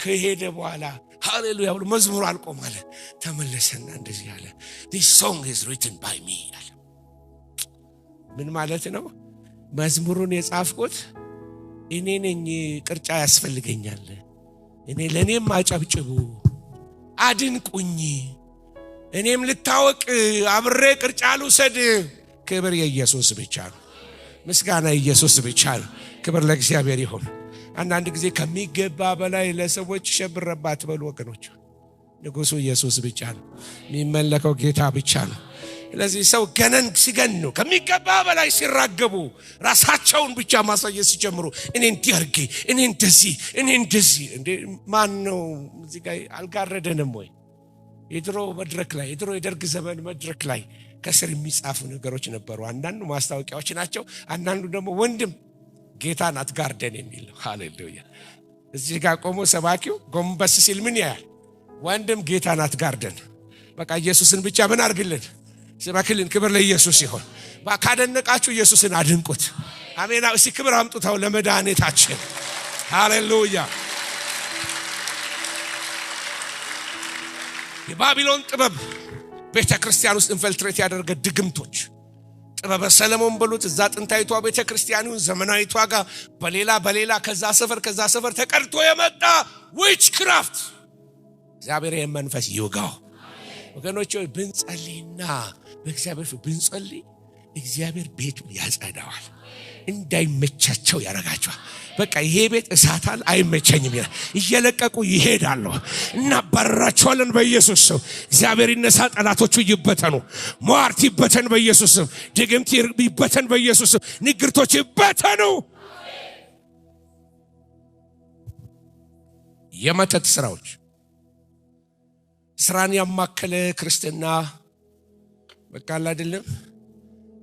Speaker 1: ከሄደ በኋላ ሃሌሉያ ብሎ መዝሙሩ አልቆም አለ። ተመለሰና እንደዚህ አለ፣ this song is written by me አለ። ምን ማለት ነው? መዝሙሩን የጻፍኩት እኔ ነኝ። ቅርጫ ያስፈልገኛል። ለኔም አጨብጭቡ፣ አድንቁኝ፣ እኔም ልታወቅ አብሬ ቅርጫ ልውሰድ። ክብር የኢየሱስ ብቻ ነው። ምስጋና ኢየሱስ ብቻ ነው። ክብር ለእግዚአብሔር ይሁን። አንዳንድ ጊዜ ከሚገባ በላይ ለሰዎች ሸብረባት በሉ ወገኖች። ንጉሱ ኢየሱስ ብቻ ነው። የሚመለከው ጌታ ብቻ ነው። ስለዚህ ሰው ገነን ሲገኑ ከሚገባ በላይ ሲራገቡ ራሳቸውን ብቻ ማሳየት ሲጀምሩ እኔ እንዲያርጌ እኔ እንደዚህ እንዴ ማን ነው እዚህ ጋር አልጋረደንም ወይ? የድሮ መድረክ ላይ የድሮ የደርግ ዘመን መድረክ ላይ ከስር የሚጻፉ ነገሮች ነበሩ። አንዳንዱ ማስታወቂያዎች ናቸው። አንዳንዱ ደግሞ ወንድም ጌታን አትጋርደን የሚል ነው። ሃሌሉያ። እዚህ ጋር ቆሞ ሰባኪው ጎንበስ ሲል ምን ያያል? ወንድም ጌታን አትጋርደን። በቃ ኢየሱስን ብቻ ምን አርግልን? ስባክልን። ክብር ለኢየሱስ ይሁን። ካደነቃችሁ ኢየሱስን አድንቁት። አሜን። እስቲ ክብር አምጡታው ለመድኃኒታችን። ሃሌሉያ። የባቢሎን ጥበብ ቤተክርስቲያን ውስጥ ኢንፊልትሬት ያደረገ ድግምቶች፣ ጥበበ ሰለሞን በሉት። እዛ ጥንታዊቷ ቤተክርስቲያኑን ዘመናዊቷ ጋር በሌላ ከዛ ሰፈር ተቀድቶ የመጣ ዊች ክራፍት እግዚአብሔር መንፈስ ይወጋው። ወገኖች ሆይ ብንጸልይና በእግዚአብሔር ፊት ብንጸልይ እግዚአብሔር ቤቱ ያጸዳዋል፣ እንዳይመቻቸው ያረጋቸዋል። በቃ ይሄ ቤት እሳታል አይመቸኝም ይላል። እየለቀቁ ይሄዳሉ እና ባራቸዋለን በኢየሱስ ስም። እግዚአብሔር ይነሳ፣ ጠላቶቹ ይበተኑ፣ ሟርት ይበተን በኢየሱስ ስም፣ ድግምት ይበተን በኢየሱስ ስም፣ ንግርቶች ይበተኑ። የመተት ስራዎች ስራን ያማከለ ክርስትና በቃ አይደለም።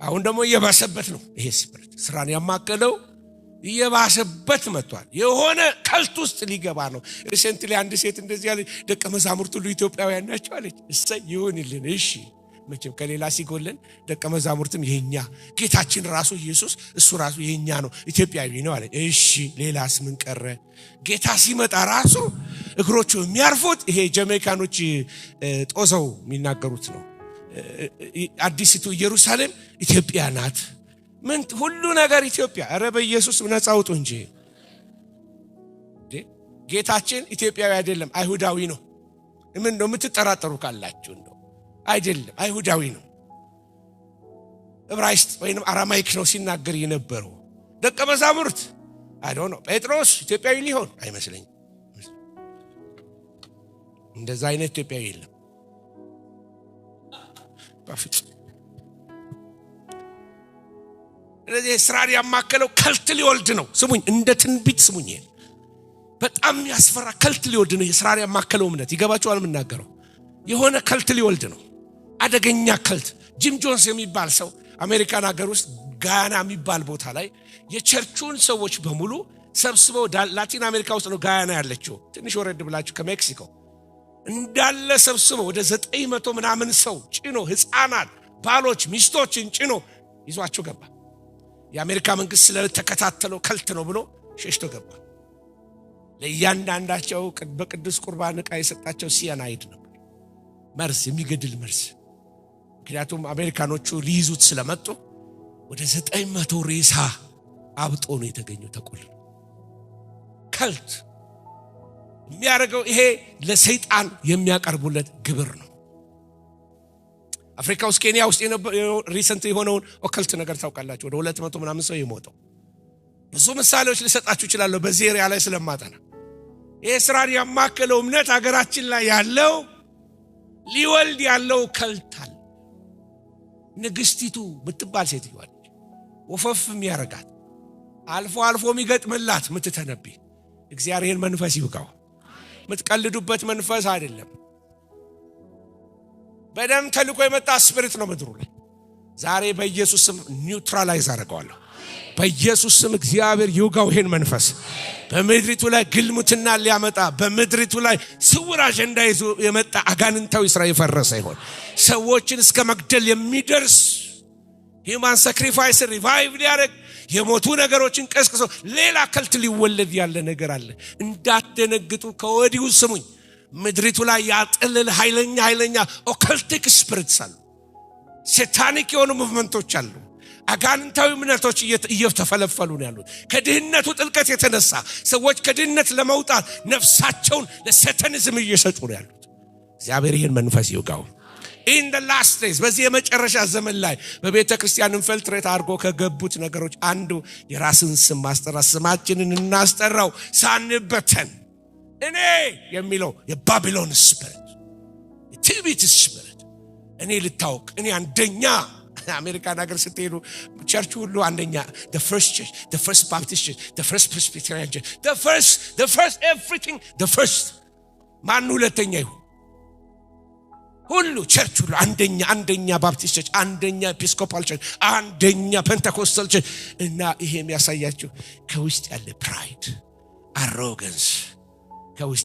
Speaker 1: አሁን ደግሞ እየባሰበት ነው። ይሄ ስፒሪት ስራን ያማከለው እየባሰበት መጥቷል። የሆነ ከልት ውስጥ ሊገባ ነው። ሪሰንትሊ አንድ ሴት እንደዚህ ያለ ደቀ መዛሙርት ሁሉ ኢትዮጵያውያን ናቸው አለች። እሰይ ይሁንልን። እሺ መቼም ከሌላ ሲጎለን ደቀ መዛሙርትም የኛ ጌታችን ራሱ ኢየሱስ እሱ ራሱ የኛ ነው፣ ኢትዮጵያዊ ነው አለ። እሺ ሌላስ ምን ቀረ? ጌታ ሲመጣ ራሱ እግሮቹ የሚያርፉት ይሄ ጀሜካኖች ጦዘው የሚናገሩት ነው። አዲስቱ ኢየሩሳሌም ኢትዮጵያ ናት። ምን ሁሉ ነገር ኢትዮጵያ። ኧረ በኢየሱስ ነፃ አውጡ እንጂ። ጌታችን ኢትዮጵያዊ አይደለም፣ አይሁዳዊ ነው። ምን ነው የምትጠራጠሩ ካላችሁ? እንደው አይደለም፣ አይሁዳዊ ነው። ዕብራይስጥ ወይንም አራማይክ ነው ሲናገር የነበረው። ደቀ መዛሙርት I don't know ጴጥሮስ ኢትዮጵያዊ ሊሆን አይመስለኝም እንደዛ አይነት ኢትዮጵያዊ የለም ባፍጥ ስለዚህ እስራኤል ያማከለው ከልት ሊወልድ ነው ስሙኝ እንደ ትንቢት ስሙኝ በጣም ያስፈራ ከልት ሊወልድ ነው እስራኤል ያማከለው እምነት ይገባችኋል ምናገረው የሆነ ከልት ሊወልድ ነው አደገኛ ከልት ጂም ጆንስ የሚባል ሰው አሜሪካን ሀገር ውስጥ ጋያና የሚባል ቦታ ላይ የቸርቹን ሰዎች በሙሉ ሰብስበው ላቲን አሜሪካ ውስጥ ነው ጋያና ያለችው ትንሽ ወረድ ብላችሁ ከሜክሲኮ እንዳለ ሰብስበው ወደ 900 ምናምን ሰው ጭኖ ህፃናት ባሎች ሚስቶችን ጭኖ ይዟቸው ገባ የአሜሪካ መንግስት ስለተከታተለው ከልት ነው ብሎ ሸሽቶ ገባ ለእያንዳንዳቸው በቅዱስ ቁርባን ዕቃ የሰጣቸው ሲያናይድ ነው መርዝ የሚገድል መርዝ ምክንያቱም አሜሪካኖቹ ሊይዙት ስለመጡ ወደ 900 ሬሳ አብጦ ነው የተገኘው ተቆል ከልት የሚያረጋው ይሄ ለሰይጣን የሚያቀርቡለት ግብር ነው አፍሪካ ውስጥ ኬንያ ውስጥ ሪሰንት የሆነውን ኦከልት ነገር ታውቃላችሁ ወደ 200 ምናምን ሰው ይሞተው ብዙ ምሳሌዎች ልሰጣችሁ ይችላል በዚህ ኤሪያ ላይ ስለማጣና ይሄ እስራኤል ያማከለው እምነት ሀገራችን ላይ ያለው ሊወልድ ያለው ከልታል ንግስቲቱ ምትባል ሴትዮ አለች ወፈፍ የሚያረጋት አልፎ አልፎ የሚገጥምላት ምትተነብይ እግዚአብሔር መንፈስ ይውጋው ምትቀልዱበት መንፈስ አይደለም በደም ተልቆ የመጣ ስፒሪት ነው ምድሩ ላይ ዛሬ በኢየሱስ ስም ኒውትራላይዝ አደርገዋለሁ በኢየሱስ ስም እግዚአብሔር ይውጋው ይሄን መንፈስ በመድሪቱ ላይ ግልሙትና ሊያመጣ በመድሪቱ ላይ ስውር አጀንዳ ይዞ የመጣ አጋንንታዊ ስራ ይፈረሰ ይሆን ሰዎችን እስከ መግደል የሚደርስ ሂማን ሳክሪፋይስ ሪቫይቭ ሊያደርግ የሞቱ ነገሮችን ቀስቅሶ ሌላ ከልት ሊወለድ ያለ ነገር አለ እንዳትደነግጡ ከወዲሁ ስሙኝ ምድሪቱ ላይ ያጥልል ኃይለኛ ኦካልቲክ ስፒሪትስ አሉ ሳታኒክ የሆኑ ሙቭመንቶች አሉ አጋንንታዊ እምነቶች እየተፈለፈሉ ነው ያሉት ከድህነቱ ጥልቀት የተነሳ ሰዎች ከድህነት ለመውጣት ነፍሳቸውን ለሳታኒዝም እየሰጡ ነው ያሉት እግዚአብሔር ይሄን መንፈስ ይውጋው in the last days በዚህ የመጨረሻ ዘመን ላይ በቤተ ክርስቲያን ኢንፊልትሬት አድርጎ ከገቡት ነገሮች አንዱ የራስን ስም ማስጠራት ስማችንን እናስጠራው ሳንበተን እኔ የሚለው የባቢሎን ስፒሪት የትዕቢት ስፒሪት እኔ ልታውቅ እኔ አንደኛ አሜሪካን ሀገር ስትሄዱ ቸርች ሁሉ አንደኛ the first church the first baptist church the first presbyterian church the first everything the first ማን ሁለተኛ ይሁን ሁሉ ቸርች ሁሉ አንደኛ ባፕቲስት ቸርች አንደኛ ኤጲስኮፓል ቸርች አንደኛ ፔንቴኮስታል ቸርች እና ይሄ የሚያሳያችሁ ከውስጥ ያለ ፕራይድ አሮጋንስ ከውስጥ